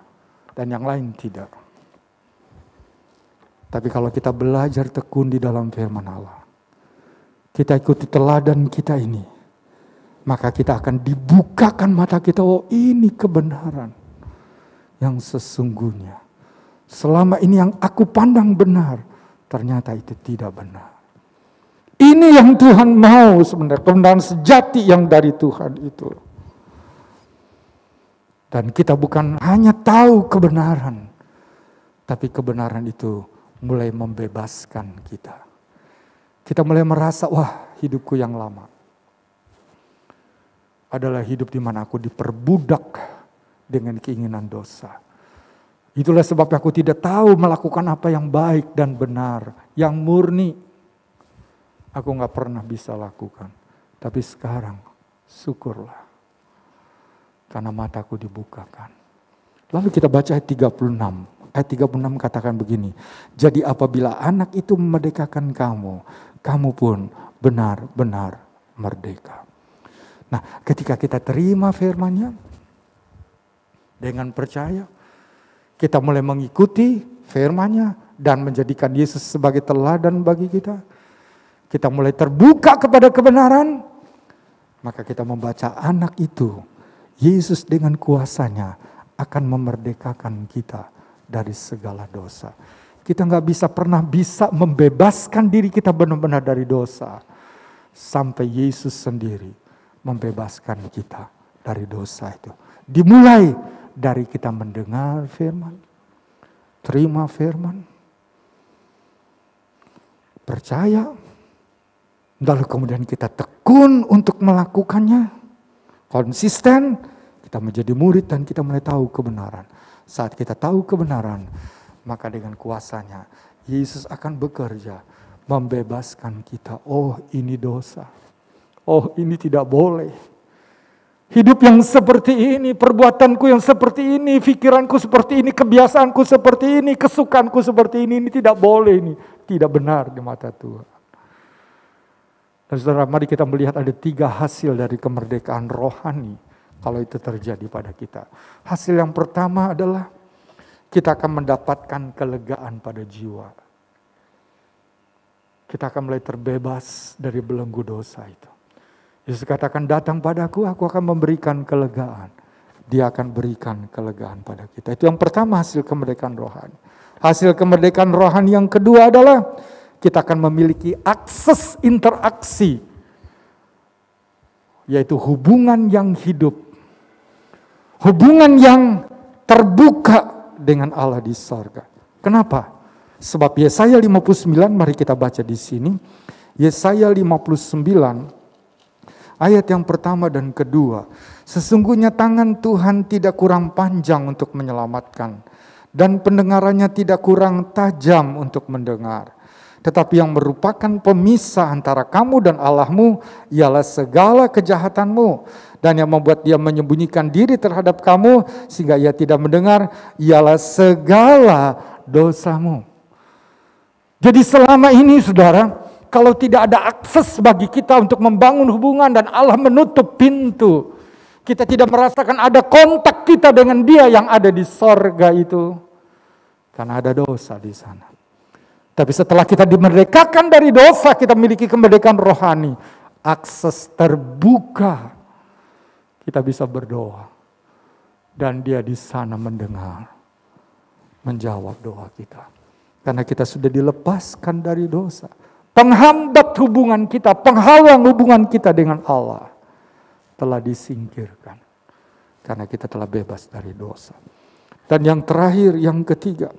dan yang lain tidak. Tapi kalau kita belajar tekun di dalam firman Allah, kita ikuti teladan kita ini, maka kita akan dibukakan mata kita. Oh, ini kebenaran yang sesungguhnya. Selama ini yang aku pandang benar, ternyata itu tidak benar. Ini yang Tuhan mau sebenarnya, kebenaran sejati yang dari Tuhan itu. Dan kita bukan hanya tahu kebenaran, tapi kebenaran itu mulai membebaskan kita. Kita mulai merasa, wah, hidupku yang lama adalah hidup di mana aku diperbudak dengan keinginan dosa. Itulah sebabnya aku tidak tahu melakukan apa yang baik dan benar, yang murni. Aku gak pernah bisa lakukan. Tapi sekarang, syukurlah. Karena mataku dibukakan. Lalu kita baca ayat 36. Ayat 36 katakan begini, jadi apabila anak itu memerdekakan kamu, kamu pun benar-benar merdeka. Nah, ketika kita terima firman-Nya dengan percaya, kita mulai mengikuti firman-Nya dan menjadikan Yesus sebagai teladan bagi kita. Kita mulai terbuka kepada kebenaran, maka kita membaca anak itu, Yesus dengan kuasa-Nya akan memerdekakan kita dari segala dosa. Kita nggak pernah bisa membebaskan diri kita benar-benar dari dosa sampai Yesus sendiri membebaskan kita dari dosa itu. Dimulai dari kita mendengar firman, terima firman, percaya, lalu kemudian kita tekun untuk melakukannya, konsisten, kita menjadi murid dan kita mulai tahu kebenaran. Saat kita tahu kebenaran, maka dengan kuasa-Nya Yesus akan bekerja membebaskan kita. Oh, ini dosa. Oh, ini tidak boleh. Hidup yang seperti ini, perbuatanku yang seperti ini, pikiranku seperti ini, kebiasaanku seperti ini, kesukaanku seperti ini tidak boleh, ini tidak benar di mata Tuhan. Dan saudara, mari kita melihat ada 3 hasil dari kemerdekaan rohani kalau itu terjadi pada kita. Hasil yang pertama adalah kita akan mendapatkan kelegaan pada jiwa. Kita akan mulai terbebas dari belenggu dosa itu. Yesus katakan, datang padaku, aku akan memberikan kelegaan. Dia akan berikan kelegaan pada kita. Itu yang pertama, hasil kemerdekaan rohani. Hasil kemerdekaan rohani yang kedua adalah kita akan memiliki akses interaksi, yaitu hubungan yang hidup. Hubungan yang terbuka dengan Allah di sorga. Kenapa? Sebab Yesaya 59, mari kita baca di sini. Yesaya 59, ayat yang pertama dan kedua. Sesungguhnya tangan Tuhan tidak kurang panjang untuk menyelamatkan, dan pendengarannya tidak kurang tajam untuk mendengar. Tetapi yang merupakan pemisah antara kamu dan Allahmu ialah segala kejahatanmu. Dan yang membuat dia menyembunyikan diri terhadap kamu sehingga ia tidak mendengar ialah segala dosamu. Jadi selama ini saudara, kalau tidak ada akses bagi kita untuk membangun hubungan dan Allah menutup pintu, kita tidak merasakan ada kontak kita dengan Dia yang ada di sorga itu, karena ada dosa di sana. Tapi setelah kita dimerdekakan dari dosa, kita memiliki kemerdekaan rohani, akses terbuka, kita bisa berdoa, dan Dia di sana mendengar, menjawab doa kita, karena kita sudah dilepaskan dari dosa. Penghambat hubungan kita, penghalang hubungan kita dengan Allah telah disingkirkan, karena kita telah bebas dari dosa. Dan yang terakhir, yang ketiga,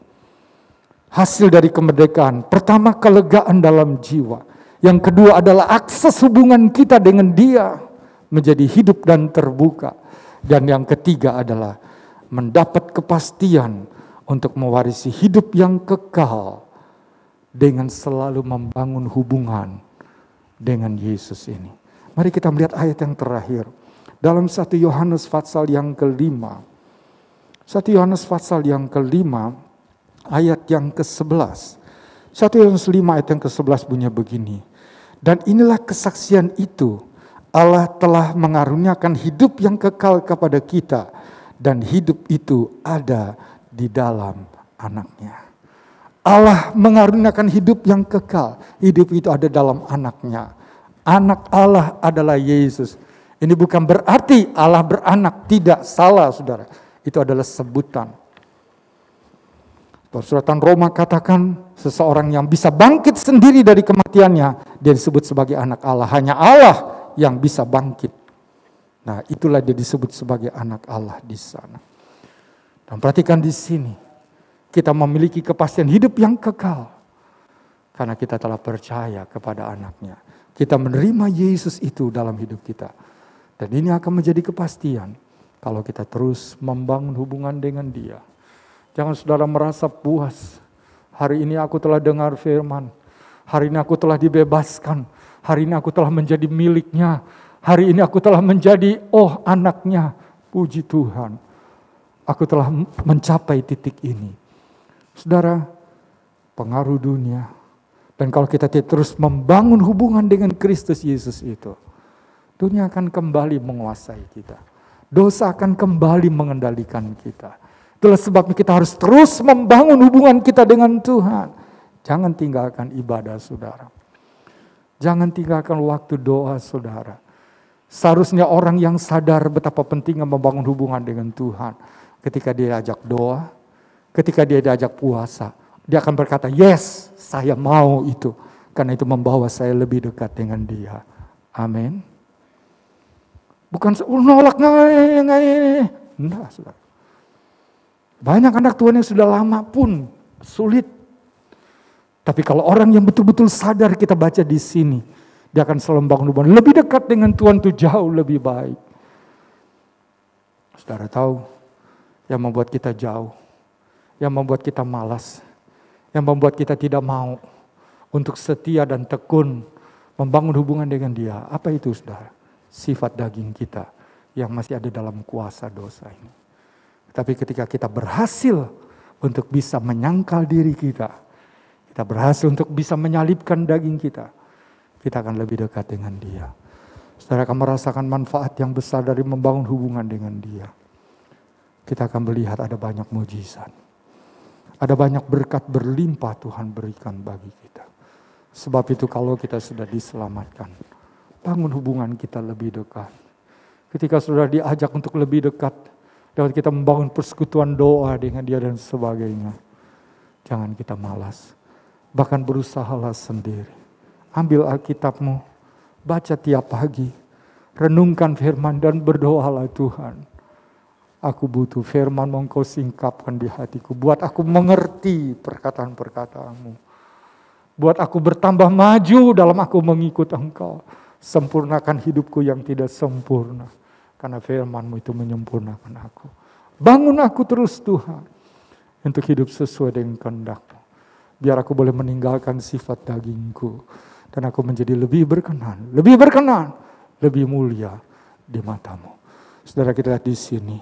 hasil dari kemerdekaan. Pertama, kelegaan dalam jiwa. Yang kedua adalah akses hubungan kita dengan Dia menjadi hidup dan terbuka. Dan yang ketiga adalah mendapat kepastian untuk mewarisi hidup yang kekal dengan selalu membangun hubungan dengan Yesus ini. Mari kita melihat ayat yang terakhir. Dalam 1 Yohanes pasal yang kelima. 1 Yohanes pasal yang kelima, ayat yang ke-11. 1 Yohanes 5 ayat yang ke-11 bunyi begini. Dan inilah kesaksian itu, Allah telah mengaruniakan hidup yang kekal kepada kita, dan hidup itu ada di dalam Anak-Nya. Allah mengaruniakan hidup yang kekal, hidup itu ada dalam Anak-Nya. Anak Allah adalah Yesus. Ini bukan berarti Allah beranak, tidak, salah saudara. Itu adalah sebutan. Suratan Roma katakan seseorang yang bisa bangkit sendiri dari kematiannya, dia disebut sebagai anak Allah. Hanya Allah yang bisa bangkit. Nah, itulah dia disebut sebagai anak Allah di sana. Dan perhatikan di sini, kita memiliki kepastian hidup yang kekal karena kita telah percaya kepada Anak-Nya. Kita menerima Yesus itu dalam hidup kita. Dan ini akan menjadi kepastian kalau kita terus membangun hubungan dengan Dia. Jangan saudara merasa puas. Hari ini aku telah dengar firman. Hari ini aku telah dibebaskan. Hari ini aku telah menjadi miliknya. Hari ini aku telah menjadi Anak-Nya. Puji Tuhan. Aku telah mencapai titik ini. Saudara, pengaruh dunia. Dan kalau kita terus membangun hubungan dengan Kristus Yesus itu, dunia akan kembali menguasai kita. Dosa akan kembali mengendalikan kita. Itulah sebabnya kita harus terus membangun hubungan kita dengan Tuhan. Jangan tinggalkan ibadah saudara. Jangan tinggalkan waktu doa saudara. Seharusnya orang yang sadar betapa pentingnya membangun hubungan dengan Tuhan. Ketika dia diajak doa, ketika dia diajak puasa, dia akan berkata, yes, saya mau itu. Karena itu membawa saya lebih dekat dengan dia. Amin. Bukan nolak, enggak, saudara. Banyak anak Tuhan yang sudah lama pun sulit. Tapi kalau orang yang betul-betul sadar, kita baca di sini, dia akan selalu membangun hubungan lebih dekat dengan Tuhan itu jauh lebih baik. Saudara tahu, yang membuat kita jauh, yang membuat kita malas, yang membuat kita tidak mau untuk setia dan tekun membangun hubungan dengan Dia. Apa itu saudara? Sifat daging kita yang masih ada dalam kuasa dosa ini. Tapi ketika kita berhasil untuk bisa menyangkal diri kita, kita berhasil untuk bisa menyalibkan daging kita, kita akan lebih dekat dengan Dia. Saudara akan merasakan manfaat yang besar dari membangun hubungan dengan Dia. Kita akan melihat ada banyak mujizat. Ada banyak berkat berlimpah Tuhan berikan bagi kita. Sebab itu kalau kita sudah diselamatkan, bangun hubungan kita lebih dekat. Ketika sudah diajak untuk lebih dekat, dapat kita membangun persekutuan doa dengan Dia dan sebagainya. Jangan kita malas. Bahkan berusahalah sendiri. Ambil Alkitabmu, baca tiap pagi. Renungkan firman dan berdoalah Tuhan. Aku butuh firman Engkau singkapkan di hatiku. Buat aku mengerti perkataan-perkataanmu. Buat aku bertambah maju dalam aku mengikut Engkau. Sempurnakan hidupku yang tidak sempurna. Karena firman-Mu itu menyempurnakan aku. Bangun aku terus Tuhan. Untuk hidup sesuai dengan kehendak-Mu. Biar aku boleh meninggalkan sifat dagingku. Dan aku menjadi lebih berkenan. Lebih mulia di mata-Mu. Saudara kita lihat di sini.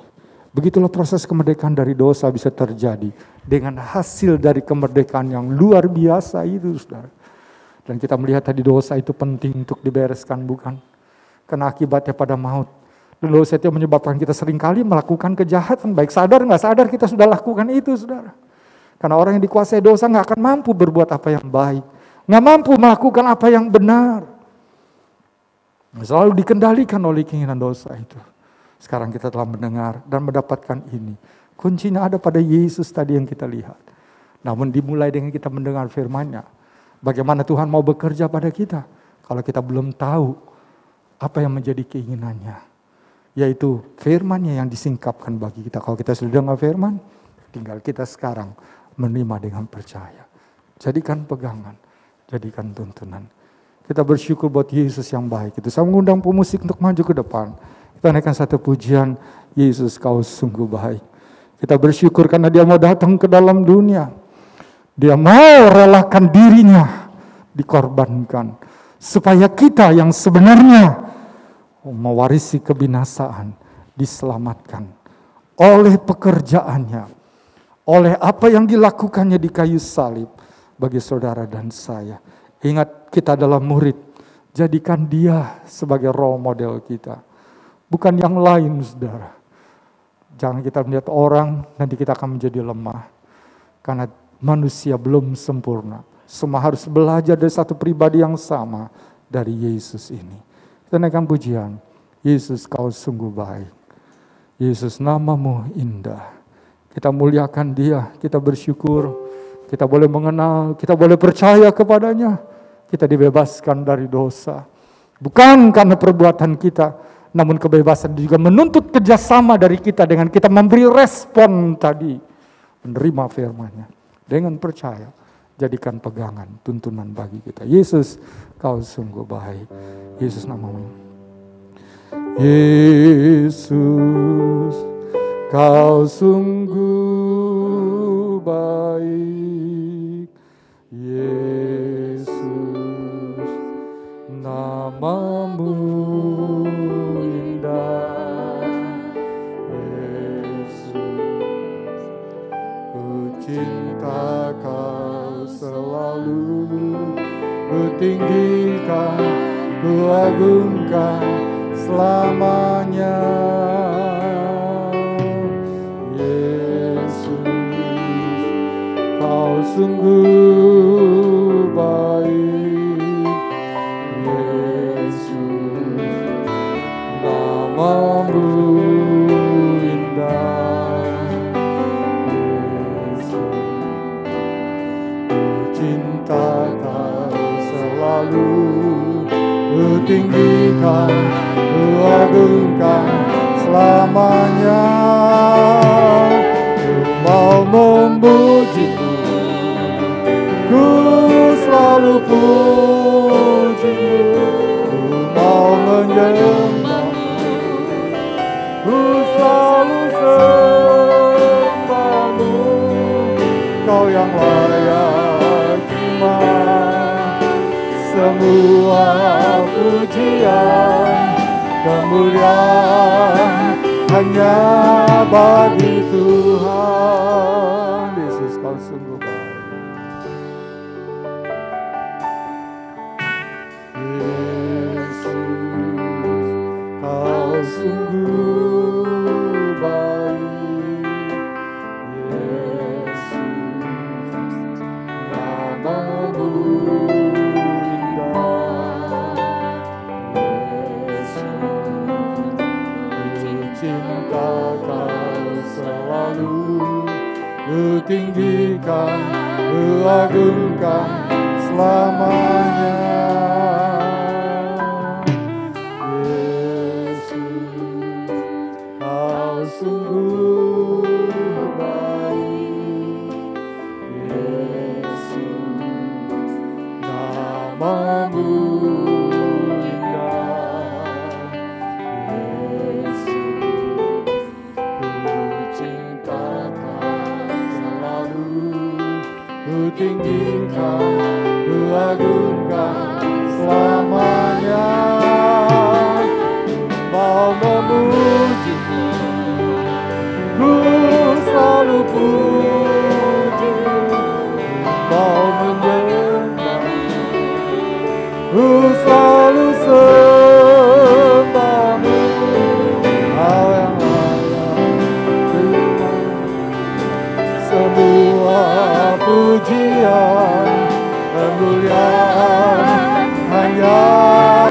Begitulah proses kemerdekaan dari dosa bisa terjadi. Dengan hasil dari kemerdekaan yang luar biasa itu saudara. Dan kita melihat tadi dosa itu penting untuk dibereskan bukan? Karena akibatnya pada maut. Dosa itu menyebabkan kita seringkali melakukan kejahatan. Baik sadar nggak sadar kita sudah lakukan itu saudara. Karena orang yang dikuasai dosa nggak akan mampu berbuat apa yang baik. Nggak mampu melakukan apa yang benar. Selalu dikendalikan oleh keinginan dosa itu. Sekarang kita telah mendengar dan mendapatkan ini. Kuncinya ada pada Yesus tadi yang kita lihat. Namun dimulai dengan kita mendengar firman-Nya. Bagaimana Tuhan mau bekerja pada kita. Kalau kita belum tahu apa yang menjadi keinginannya. Yaitu firman-Nya yang disingkapkan bagi kita. Kalau kita sudah dengar firman, tinggal kita sekarang menerima dengan percaya. Jadikan pegangan, jadikan tuntunan. Kita bersyukur buat Yesus yang baik itu. Saya mengundang pemusik untuk maju ke depan. Kita naikkan satu pujian, Yesus kau sungguh baik. Kita bersyukur karena Dia mau datang ke dalam dunia. Dia mau relakan dirinya dikorbankan. Supaya kita yang sebenarnya mewarisi kebinasaan diselamatkan. Oleh pekerjaannya. Oleh apa yang dilakukannya di kayu salib. Bagi saudara dan saya. Ingat kita adalah murid. Jadikan Dia sebagai role model kita. Bukan yang lain, saudara. Jangan kita melihat orang, nanti kita akan menjadi lemah. Karena manusia belum sempurna. Semua harus belajar dari satu pribadi yang sama dari Yesus ini. Kita naikkan pujian. Yesus kau sungguh baik. Yesus namamu indah. Kita muliakan Dia, kita bersyukur. Kita boleh mengenal, kita boleh percaya kepadanya. Kita dibebaskan dari dosa. Bukan karena perbuatan kita. Namun kebebasan juga menuntut kerjasama dari kita dengan kita memberi respon tadi. Menerima firman-Nya. Dengan percaya. Jadikan pegangan, tuntunan bagi kita. Yesus, kau sungguh baik. Yesus namamu. Yesus, kau sungguh baik. Yesus, namamu indah. Yesus, tinggikan, ku agungkan selamanya. Yesus, Kau sungguh baik. Yesus, nama-Mu indah. Yesus, ku cinta Kau selalu, ku tinggikan, ku agungkan selamanya. Ku mau memuji-Mu, ku selalu puji-Mu. Ku mau menyembah-Mu, ku selalu sembah-Mu. Kau yang layak terima semua pujian, kemuliaan hanya bagi Tuhan. Yesus, Kau sungguh baik. Yesus, Kau sungguh baik. Yesus, nama-Mu indah. Yesus, ku cinta Kau selalu, ku tinggikan, ku agungkan selamanya. Yesus, Kau sungguh baik. Yesus, nama-Mu indah. Yesus, ku cinta Kau selalu, ku tinggikan, ku agungkan selamanya. Mau memuji-Mu, ku selalu puji. Mau menyembah-Mu, ku selalu sembah-Mu. Kau yang layak terima semua pujian, kemuliaan hanya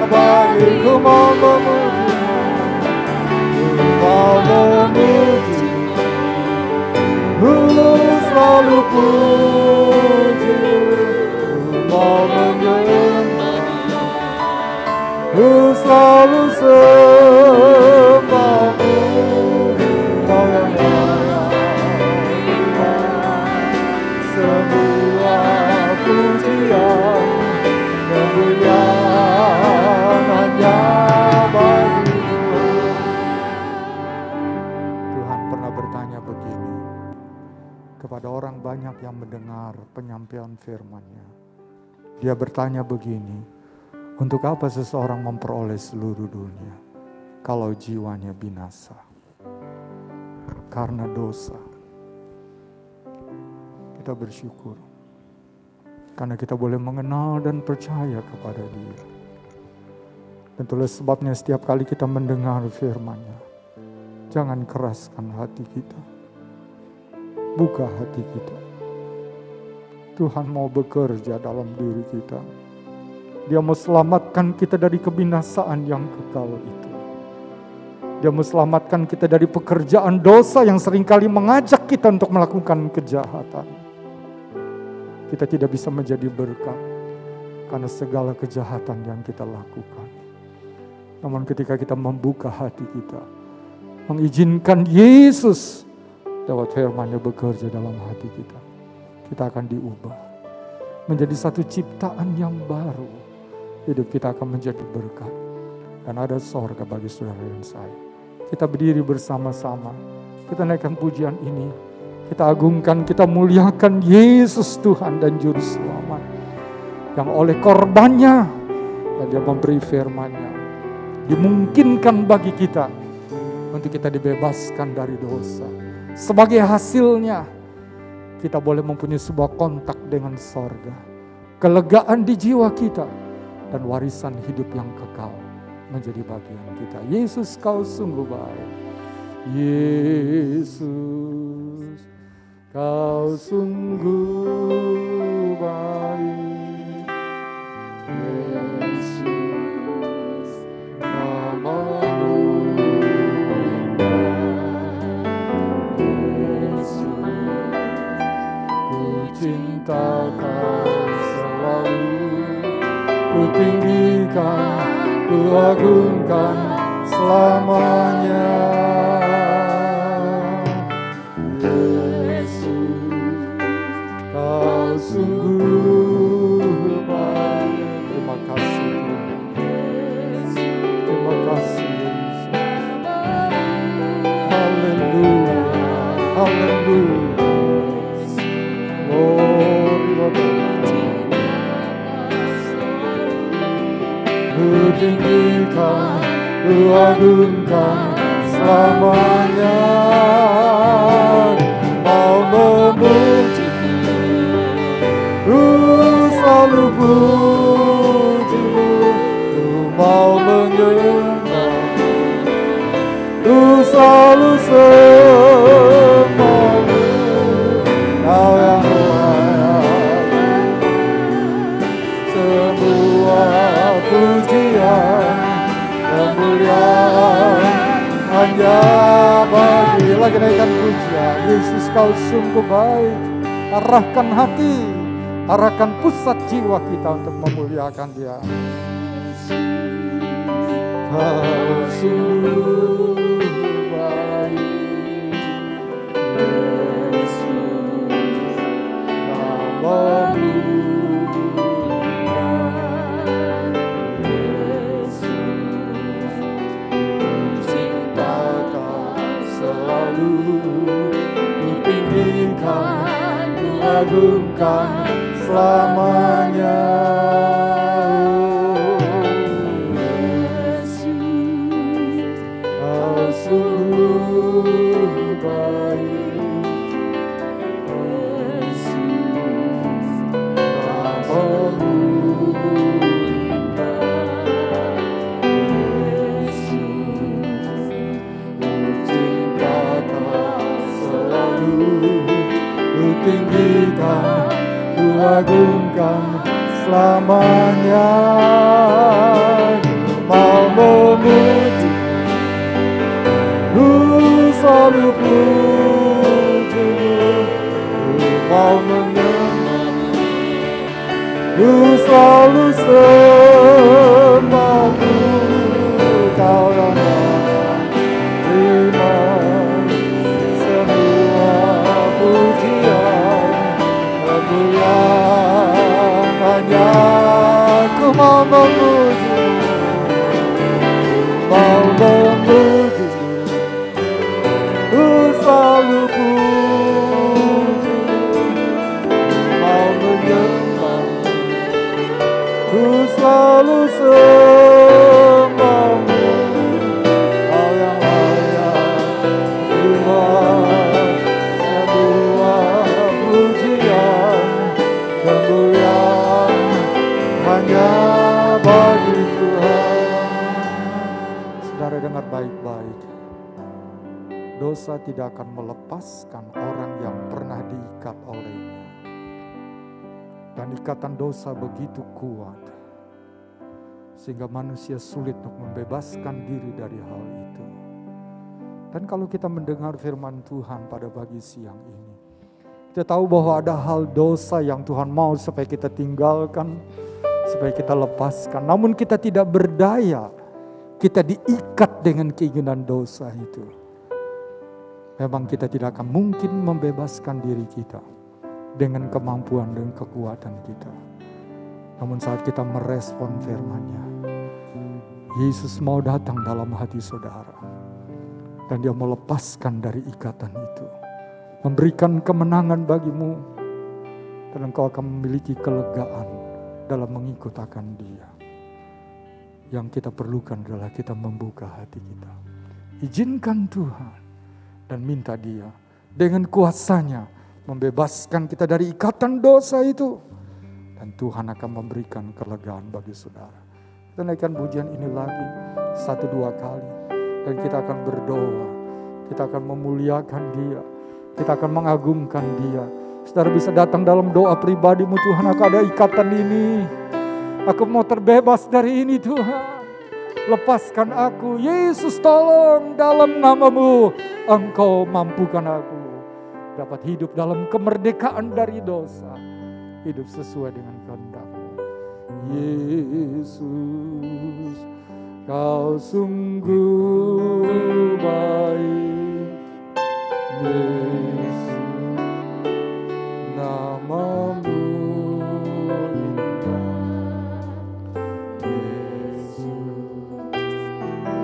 bagi-Ku. Mau memuji, mau memuji, ku selalu puji. Ku mau menyembah, ku selalu sembah-Mu. Kau yang layak semua pujian, kemuliaan hanya bagi Tuhan. Pernah bertanya begini kepada orang banyak yang mendengar penyampaian firman-Nya. Dia bertanya begini, untuk apa seseorang memperoleh seluruh dunia kalau jiwanya binasa karena dosa? Kita bersyukur karena kita boleh mengenal dan percaya kepada Dia. Dan itulah sebabnya setiap kali kita mendengar firman-Nya, jangan keraskan hati kita. Buka hati kita. Tuhan mau bekerja dalam diri kita. Dia mau selamatkan kita dari kebinasaan yang kekal itu. Dia mau selamatkan kita dari pekerjaan dosa yang seringkali mengajak kita untuk melakukan kejahatan. Kita tidak bisa menjadi berkat karena segala kejahatan yang kita lakukan. Namun ketika kita membuka hati kita, mengizinkan Yesus lewat firman-Nya bekerja dalam hati kita, kita akan diubah menjadi satu ciptaan yang baru. Hidup kita akan menjadi berkat dan ada sorga bagi saudara dan saya. Kita berdiri bersama-sama, kita naikkan pujian ini, kita agungkan, kita muliakan Yesus Tuhan dan Juru Selamat yang oleh korbannya dan Dia memberi firman-Nya dimungkinkan bagi kita untuk kita dibebaskan dari dosa. Sebagai hasilnya kita boleh mempunyai sebuah kontak dengan sorga, kelegaan di jiwa kita dan warisan hidup yang kekal menjadi bagian kita. Yesus, kau sungguh baik. Yesus, kau sungguh baik. Yesus, namamu indah. Yesus, ku cinta kau selalu, ku tinggikan, ku agungkan selamanya. Kau sungguh baik. Terima kasih Tuhan. Terima kasih Yesus. Haleluya. Haleluya. Glory. Ku tinggikan, ku agungkan selamanya. Mau memuji, ku selalu puji-Mu. Ku mau menyembah, ku selalu sembah-Mu. Kau yang layak semua pujian, kemuliaan hanya bagi. Lagi naikkan pujian. Yesus, kau sungguh baik. Arahkan hati, arahkan pusat jiwa kita untuk memuliakan Dia. Kau sungguh baik. Yesus, namamu indah. Yesus, cinta kau selalu, ku tinggikan, ku agungkan selamanya. Yesus, kau sungguh baik. Yesus, namamu indah. Yesus, ku cinta kau selalu, ku tinggikan, ku agungkan selamanya. Ku mau memuji, ku selalu puji-Mu. Ku mau menyembah, ku selalu sembah-Mu. Kau yang layak terima semua pujian, kemuliaan hanya. Ku mau memuji, mau memuji, ku selalu puji, mau menyembah, ku selalu sembah-Mu. Kau yang layak terima semua pujian, kemuliaan hanya bagi Tuhan. Saudara dengar baik-baik. Dosa tidak akan melepaskan orang yang pernah diikat olehnya. Dan ikatan dosa begitu kuat, sehingga manusia sulit untuk membebaskan diri dari hal itu. Dan kalau kita mendengar firman Tuhan pada pagi siang ini, kita tahu bahwa ada hal dosa yang Tuhan mau supaya kita tinggalkan, supaya kita lepaskan. Namun kita tidak berdaya, kita diikat dengan keinginan dosa itu. Memang kita tidak akan mungkin membebaskan diri kita dengan kemampuan dan kekuatan kita. Namun saat kita merespon firman-Nya, Yesus mau datang dalam hati saudara. Dan Dia melepaskan dari ikatan itu. Memberikan kemenangan bagimu. Dan engkau akan memiliki kelegaan dalam mengikut akan Dia. Yang kita perlukan adalah kita membuka hati kita. Izinkan Tuhan dan minta Dia dengan kuasa-Nya membebaskan kita dari ikatan dosa itu. Dan Tuhan akan memberikan kelegaan bagi saudara. Kita naikkan pujian ini lagi 1-2 kali. Dan kita akan berdoa. Kita akan memuliakan Dia. Kita akan mengagungkan Dia. Saudara bisa datang dalam doa pribadimu, Tuhan, aku ada ikatan ini. Aku mau terbebas dari ini, Tuhan. Lepaskan aku. Yesus, tolong, dalam nama-Mu Engkau mampukan aku dapat hidup dalam kemerdekaan dari dosa. Hidup sesuai dengan kehendak-Mu. Yesus, Kau sungguh baik. Yesus, nama-Mu indah. Yesus,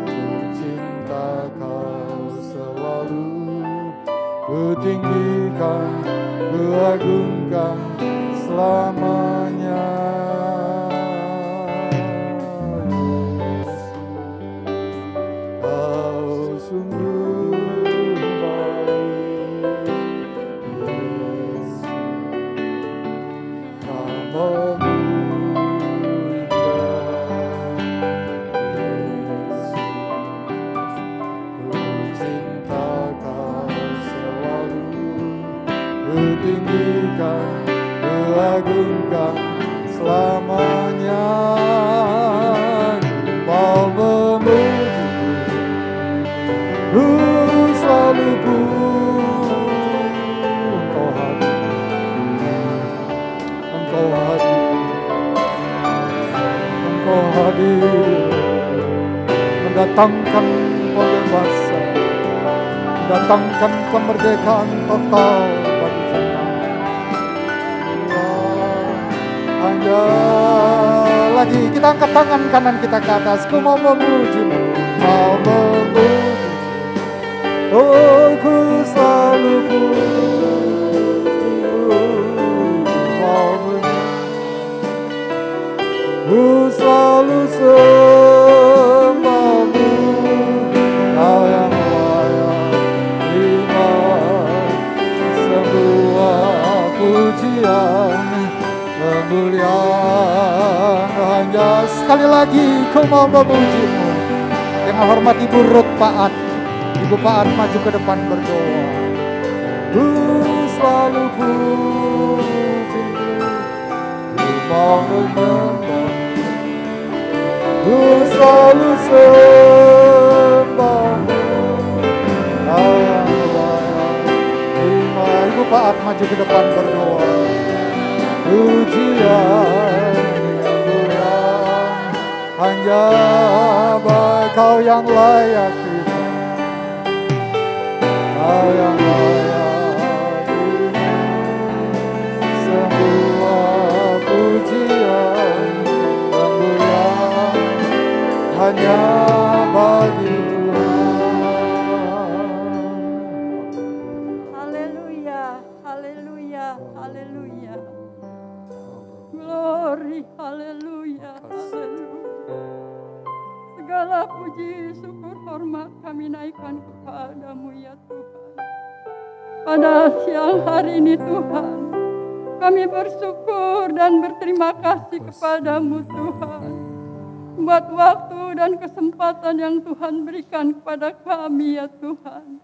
ku cinta Kau selalu. Ku tinggikan, ku agungkan selamanya. Kau sungguh baik. Yesus, nama-Mu indah. Yesus, ku cinta Kau selalu. Ku tinggikan, ku agungkan selamanya. Ku mau memuji, ku selalu puji. Engkau hadir, Engkau hadir, Engkau hadir, mendatangkan pembebasan, mendatangkan kemerdekaan total bagi kita. Hanya lagi kita angkat tangan kanan kita ke atas. Ku mau memuji-Mu, mau memuji. Oh, ku selalu puji, mau memuji. Ku selalu sembah-Mu, Kau yang layak terima semua pujian, kemuliaan. Hanya sekali lagi ku mau memuji-Mu. Yang hormat Ibu Ruth Paat, Ibu Paat maju ke depan berdoa. Ku selalu puji, ku mau menyembah, ku selalu sembah-Mu, Kau yang layak terima. Ibu Paat maju ke depan berdoa. Pujian kemuliaan hanya bagi Kau yang layak terima, Kau yang layak terima semua pujian kemuliaan hanya bagi Tuhan. Haleluya, haleluya, haleluya. Glory, haleluya, haleluya. Segala puji, syukur, hormat kami naikkan kepada-Mu ya Tuhan. Pada siang hari ini Tuhan, kami bersyukur dan berterima kasih kepada-Mu Tuhan. Buat waktu dan kesempatan yang Tuhan berikan kepada kami ya Tuhan.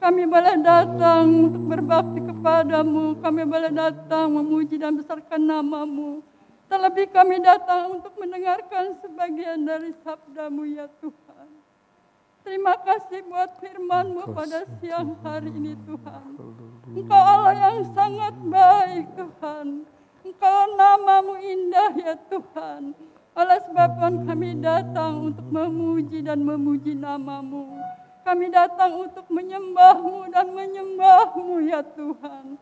Kami boleh datang untuk berbakti kepada-Mu. Kami boleh datang memuji dan besarkan nama-Mu. Terlebih kami datang untuk mendengarkan sebagian dari sabda-Mu ya Tuhan. Terima kasih buat firman-Mu pada siang hari ini Tuhan. Engkau Allah yang sangat baik Tuhan. Engkau nama-Mu indah ya Tuhan. Oleh sebab Tuhan kami datang untuk memuji dan memuji nama-Mu. Kami datang untuk menyembah-Mu dan menyembah-Mu ya Tuhan.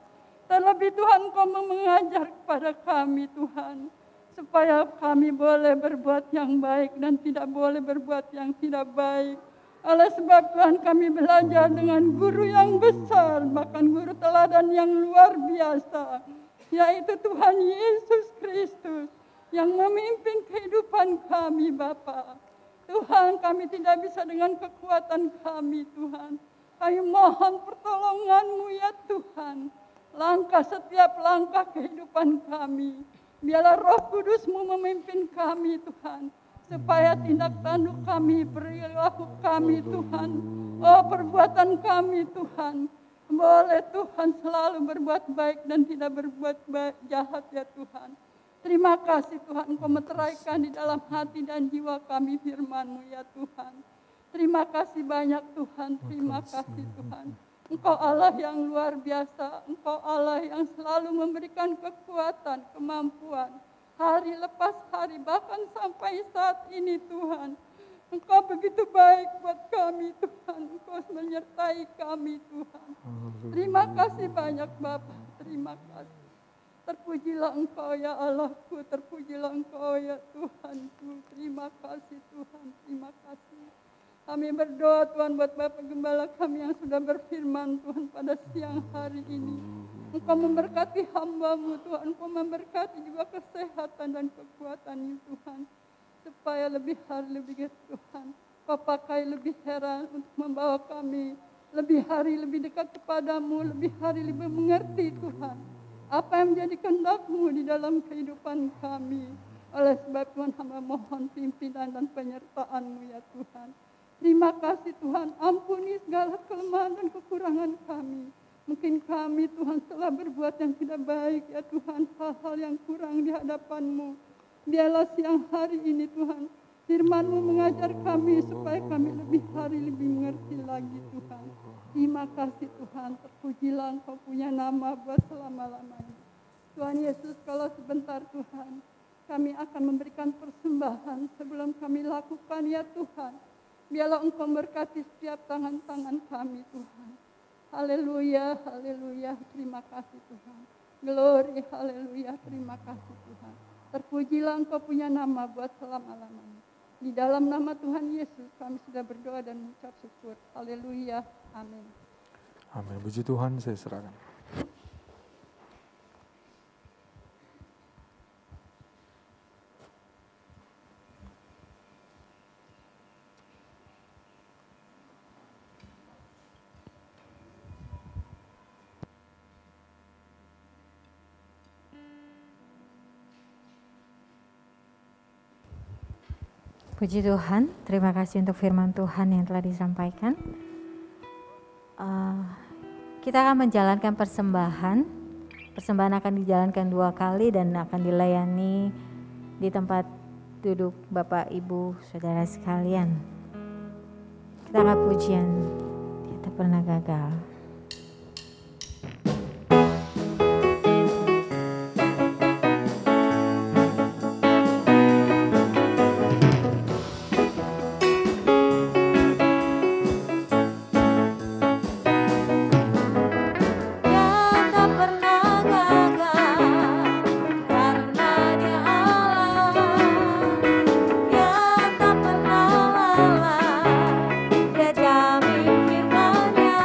Terlebih Tuhan Kau mengajar kepada kami Tuhan. Supaya kami boleh berbuat yang baik dan tidak boleh berbuat yang tidak baik. Oleh sebab Tuhan kami belajar dengan guru yang besar. Bahkan guru teladan yang luar biasa. Yaitu Tuhan Yesus Kristus. Yang memimpin kehidupan kami Bapa. Tuhan kami tidak bisa dengan kekuatan kami Tuhan. Kami mohon pertolongan-Mu ya Tuhan. Langkah setiap langkah kehidupan kami. Biarlah Roh Kudus-Mu memimpin kami Tuhan. Supaya tindak tanduk kami, perilaku kami Tuhan, oh perbuatan kami Tuhan, boleh Tuhan selalu berbuat baik dan tidak berbuat jahat ya Tuhan. Terima kasih Tuhan, Engkau meteraikan di dalam hati dan jiwa kami firman-Mu ya Tuhan. Terima kasih banyak Tuhan, terima kasih Tuhan. Engkau Allah yang luar biasa, Engkau Allah yang selalu memberikan kekuatan, kemampuan. Hari lepas hari, bahkan sampai saat ini Tuhan. Engkau begitu baik buat kami Tuhan. Engkau menyertai kami Tuhan. Terima kasih banyak Bapa. Terima kasih. Terpujilah Engkau ya Allahku. Terpujilah Engkau ya Tuhanku. Terima kasih Tuhan. Terima kasih. Kami berdoa Tuhan buat Bapak Gembala kami yang sudah berfirman Tuhan pada siang hari ini. Engkau memberkati hamba-Mu Tuhan, Engkau memberkati juga kesehatan dan kekuatan Tuhan. Supaya lebih hari lebih Tuhan, Kau pakai lebih heran untuk membawa kami lebih hari lebih dekat kepadamu, lebih hari lebih mengerti Tuhan. Apa yang menjadi kehendak-Mu di dalam kehidupan kami. Oleh sebab Tuhan hamba mohon pimpinan dan penyertaan-Mu ya Tuhan. Terima kasih Tuhan, ampuni segala kelemahan dan kekurangan kami. Mungkin kami Tuhan telah berbuat yang tidak baik ya Tuhan, hal-hal yang kurang di hadapan-Mu. Biarlah siang hari ini Tuhan, firman-Mu mengajar kami supaya kami lebih hari lebih mengerti lagi Tuhan. Terima kasih Tuhan, terpujilah Engkau punya nama buat selama-lamanya. Tuhan Yesus, kalau sebentar Tuhan, kami akan memberikan persembahan sebelum kami lakukan ya Tuhan. Biarlah Engkau berkati setiap tangan-tangan kami Tuhan. Haleluya, haleluya, terima kasih Tuhan. Glory, haleluya, terima kasih Tuhan. Terpujilah Engkau punya nama buat selama-lamanya. Di dalam nama Tuhan Yesus kami sudah berdoa dan mengucap syukur. Haleluya, amin. Amin, puji Tuhan, saya serahkan. Puji Tuhan, terima kasih untuk firman Tuhan yang telah disampaikan. Kita akan menjalankan persembahan. Persembahan akan dijalankan 2 kali dan akan dilayani di tempat duduk Bapak, Ibu, Saudara sekalian. Kita akan pujian, kita pernah gagal. Dia jamin firman-Nya.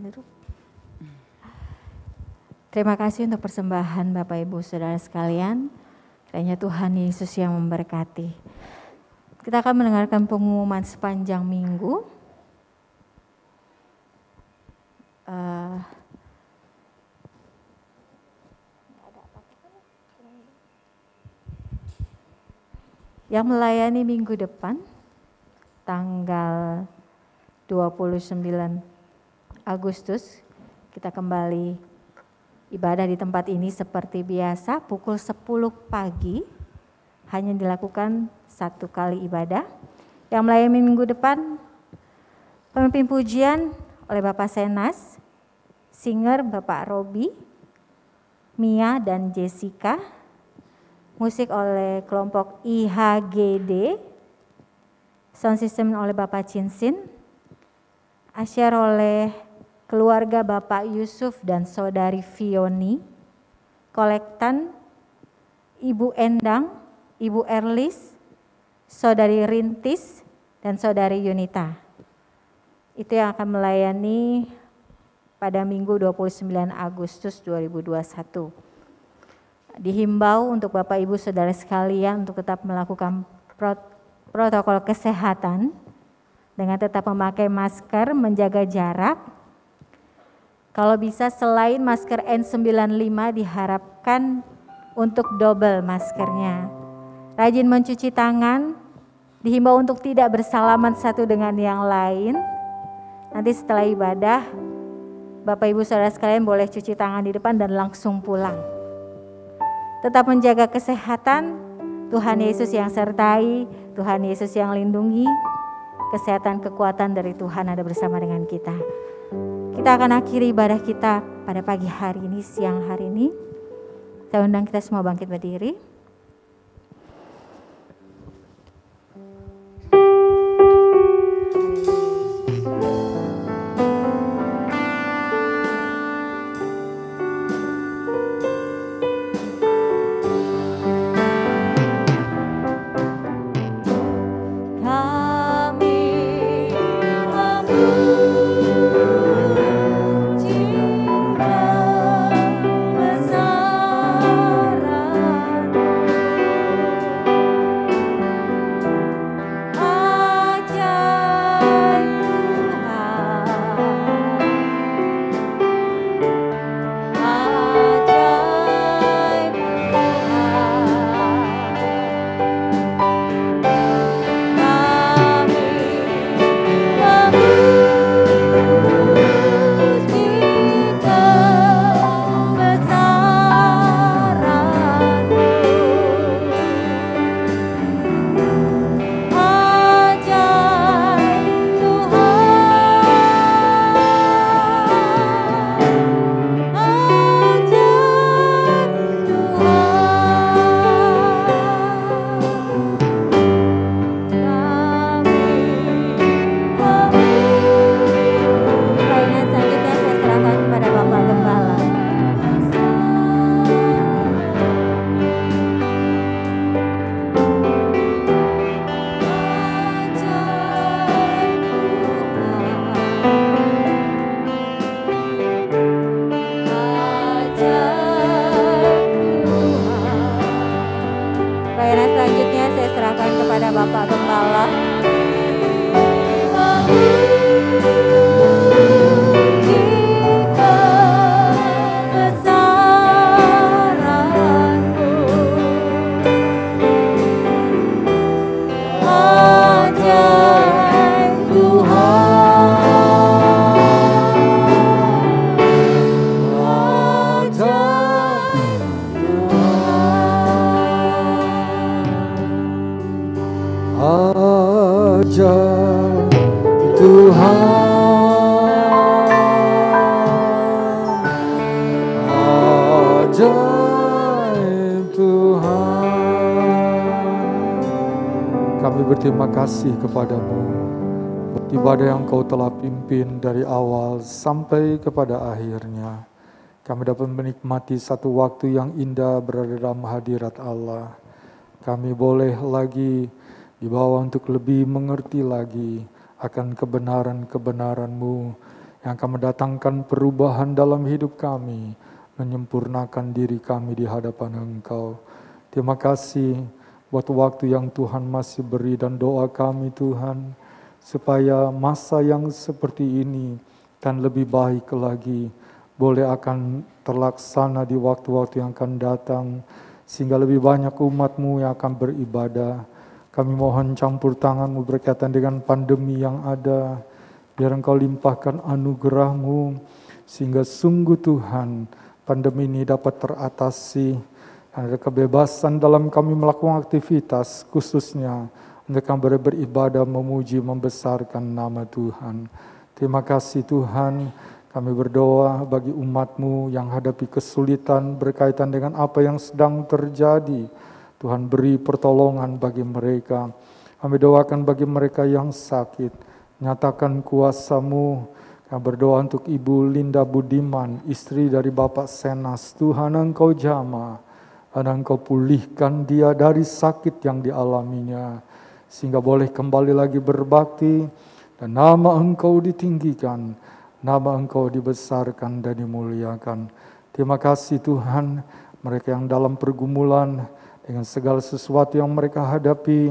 duduk. Terima kasih untuk persembahan Bapak Ibu Saudara sekalian. Kiranya Tuhan Yesus yang memberkati. Kita akan mendengarkan pengumuman sepanjang minggu. Yang melayani minggu depan, tanggal 29 Agustus, kita kembali ibadah di tempat ini seperti biasa, pukul 10 pagi, hanya dilakukan 1 kali ibadah. Yang melayani minggu depan, pemimpin pujian oleh Bapak Senas, singer Bapak Robi, Mia dan Jessica, musik oleh kelompok IHGD, sound system oleh Bapak Cinsin, asyar oleh keluarga Bapak Yusuf dan Saudari Fioni, kolektan Ibu Endang, Ibu Erlis, Saudari Rintis, dan Saudari Yunita. Itu yang akan melayani pada Minggu 29 Agustus 2021. Dihimbau untuk Bapak Ibu Saudara sekalian untuk tetap melakukan protokol kesehatan dengan tetap memakai masker, menjaga jarak. Kalau bisa selain masker N95 diharapkan untuk double maskernya. Rajin mencuci tangan, dihimbau untuk tidak bersalaman satu dengan yang lain. Nanti setelah ibadah, Bapak Ibu Saudara sekalian boleh cuci tangan di depan dan langsung pulang. Tetap menjaga kesehatan, Tuhan Yesus yang sertai, Tuhan Yesus yang lindungi, kesehatan kekuatan dari Tuhan ada bersama dengan kita. Kita akan akhiri ibadah kita pada pagi hari ini, siang hari ini. Saya undang kita semua bangkit berdiri. Terima kasih kepadamu buat ibadah yang kau telah pimpin dari awal sampai kepada akhirnya. Kami dapat menikmati satu waktu yang indah berada dalam hadirat Allah. Kami boleh lagi dibawa untuk lebih mengerti lagi akan kebenaran-kebenaran-Mu yang akan mendatangkan perubahan dalam hidup kami, menyempurnakan diri kami di hadapan Engkau. Terima kasih buat waktu yang Tuhan masih beri dan doa kami Tuhan, supaya masa yang seperti ini dan lebih baik lagi boleh akan terlaksana di waktu-waktu yang akan datang, sehingga lebih banyak umat-Mu yang akan beribadah. Kami mohon campur tangan-Mu berkaitan dengan pandemi yang ada, biar Engkau limpahkan anugerah-Mu, sehingga sungguh Tuhan pandemi ini dapat teratasi, ada kebebasan dalam kami melakukan aktivitas, khususnya untuk kami beribadah, memuji, membesarkan nama Tuhan. Terima kasih Tuhan, kami berdoa bagi umat-Mu yang hadapi kesulitan berkaitan dengan apa yang sedang terjadi. Tuhan beri pertolongan bagi mereka. Kami doakan bagi mereka yang sakit, nyatakan kuasa-Mu. Kami berdoa untuk Ibu Linda Budiman, istri dari Bapak Senas. Tuhan Engkau jamah, dan Engkau pulihkan dia dari sakit yang dialaminya, sehingga boleh kembali lagi berbakti, dan nama Engkau ditinggikan, nama Engkau dibesarkan dan dimuliakan. Terima kasih Tuhan, mereka yang dalam pergumulan dengan segala sesuatu yang mereka hadapi,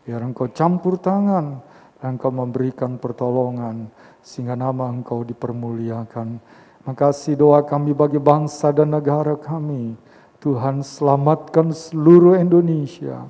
biar Engkau campur tangan, dan Engkau memberikan pertolongan, sehingga nama Engkau dipermuliakan. Terima kasih doa kami bagi bangsa dan negara kami. Tuhan selamatkan seluruh Indonesia,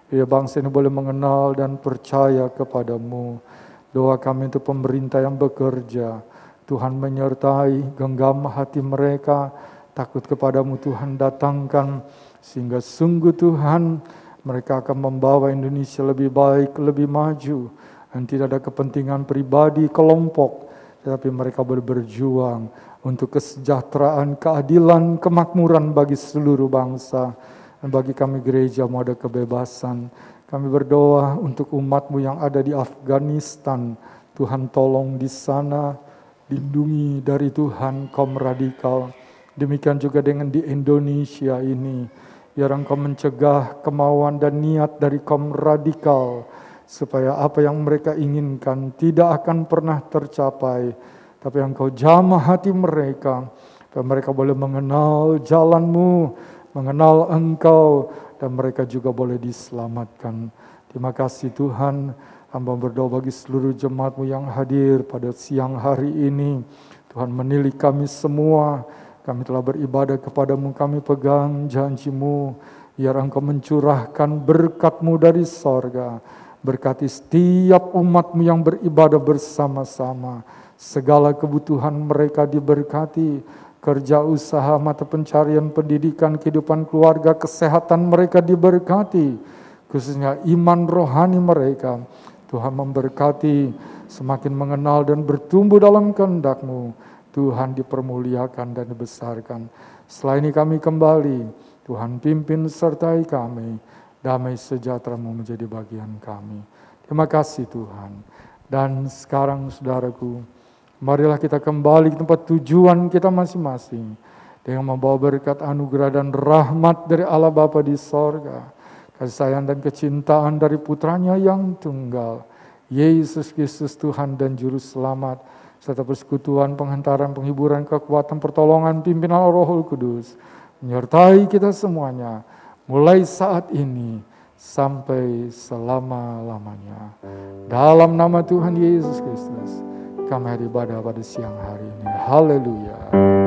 biar bangsa ini boleh mengenal dan percaya kepadamu. Doa kami untuk pemerintah yang bekerja, Tuhan menyertai, genggam hati mereka, takut kepadamu Tuhan datangkan, sehingga sungguh Tuhan mereka akan membawa Indonesia lebih baik, lebih maju, dan tidak ada kepentingan pribadi, kelompok, tetapi mereka boleh berjuang untuk kesejahteraan, keadilan, kemakmuran bagi seluruh bangsa. Dan bagi kami gereja mau ada kebebasan. Kami berdoa untuk umat-Mu yang ada di Afghanistan. Tuhan tolong di sana, lindungi dari Tuhan kaum radikal. Demikian juga dengan di Indonesia ini. Biar Engkau mencegah kemauan dan niat dari kaum radikal, supaya apa yang mereka inginkan tidak akan pernah tercapai. Tapi Engkau jamah hati mereka, supaya mereka boleh mengenal jalan-Mu, mengenal Engkau, dan mereka juga boleh diselamatkan. Terima kasih Tuhan, hamba berdoa bagi seluruh jemaat-Mu yang hadir pada siang hari ini. Tuhan menilik kami semua, kami telah beribadah kepadamu, kami pegang janji-Mu, biar Engkau mencurahkan berkat-Mu dari sorga. Berkati setiap umat-Mu yang beribadah bersama-sama. Segala kebutuhan mereka diberkati, kerja usaha, mata pencarian, pendidikan, kehidupan keluarga, kesehatan mereka diberkati, khususnya iman rohani mereka. Tuhan memberkati, semakin mengenal dan bertumbuh dalam kehendak-Mu. Tuhan dipermuliakan dan dibesarkan. Setelah ini kami kembali, Tuhan pimpin sertai kami, damai sejahtera-Mu menjadi bagian kami. Terima kasih Tuhan. Dan sekarang saudaraku, marilah kita kembali ke tempat tujuan kita masing-masing, dengan membawa berkat anugerah dan rahmat dari Allah Bapa di sorga, kasih sayang dan kecintaan dari putranya yang tunggal, Yesus Kristus Tuhan dan Juru Selamat, serta persekutuan, penghantaran, penghiburan, kekuatan, pertolongan, pimpinan Roh Kudus, menyertai kita semuanya, mulai saat ini sampai selama-lamanya. Dalam nama Tuhan Yesus Kristus, kami beribadah pada siang hari ini. Haleluya.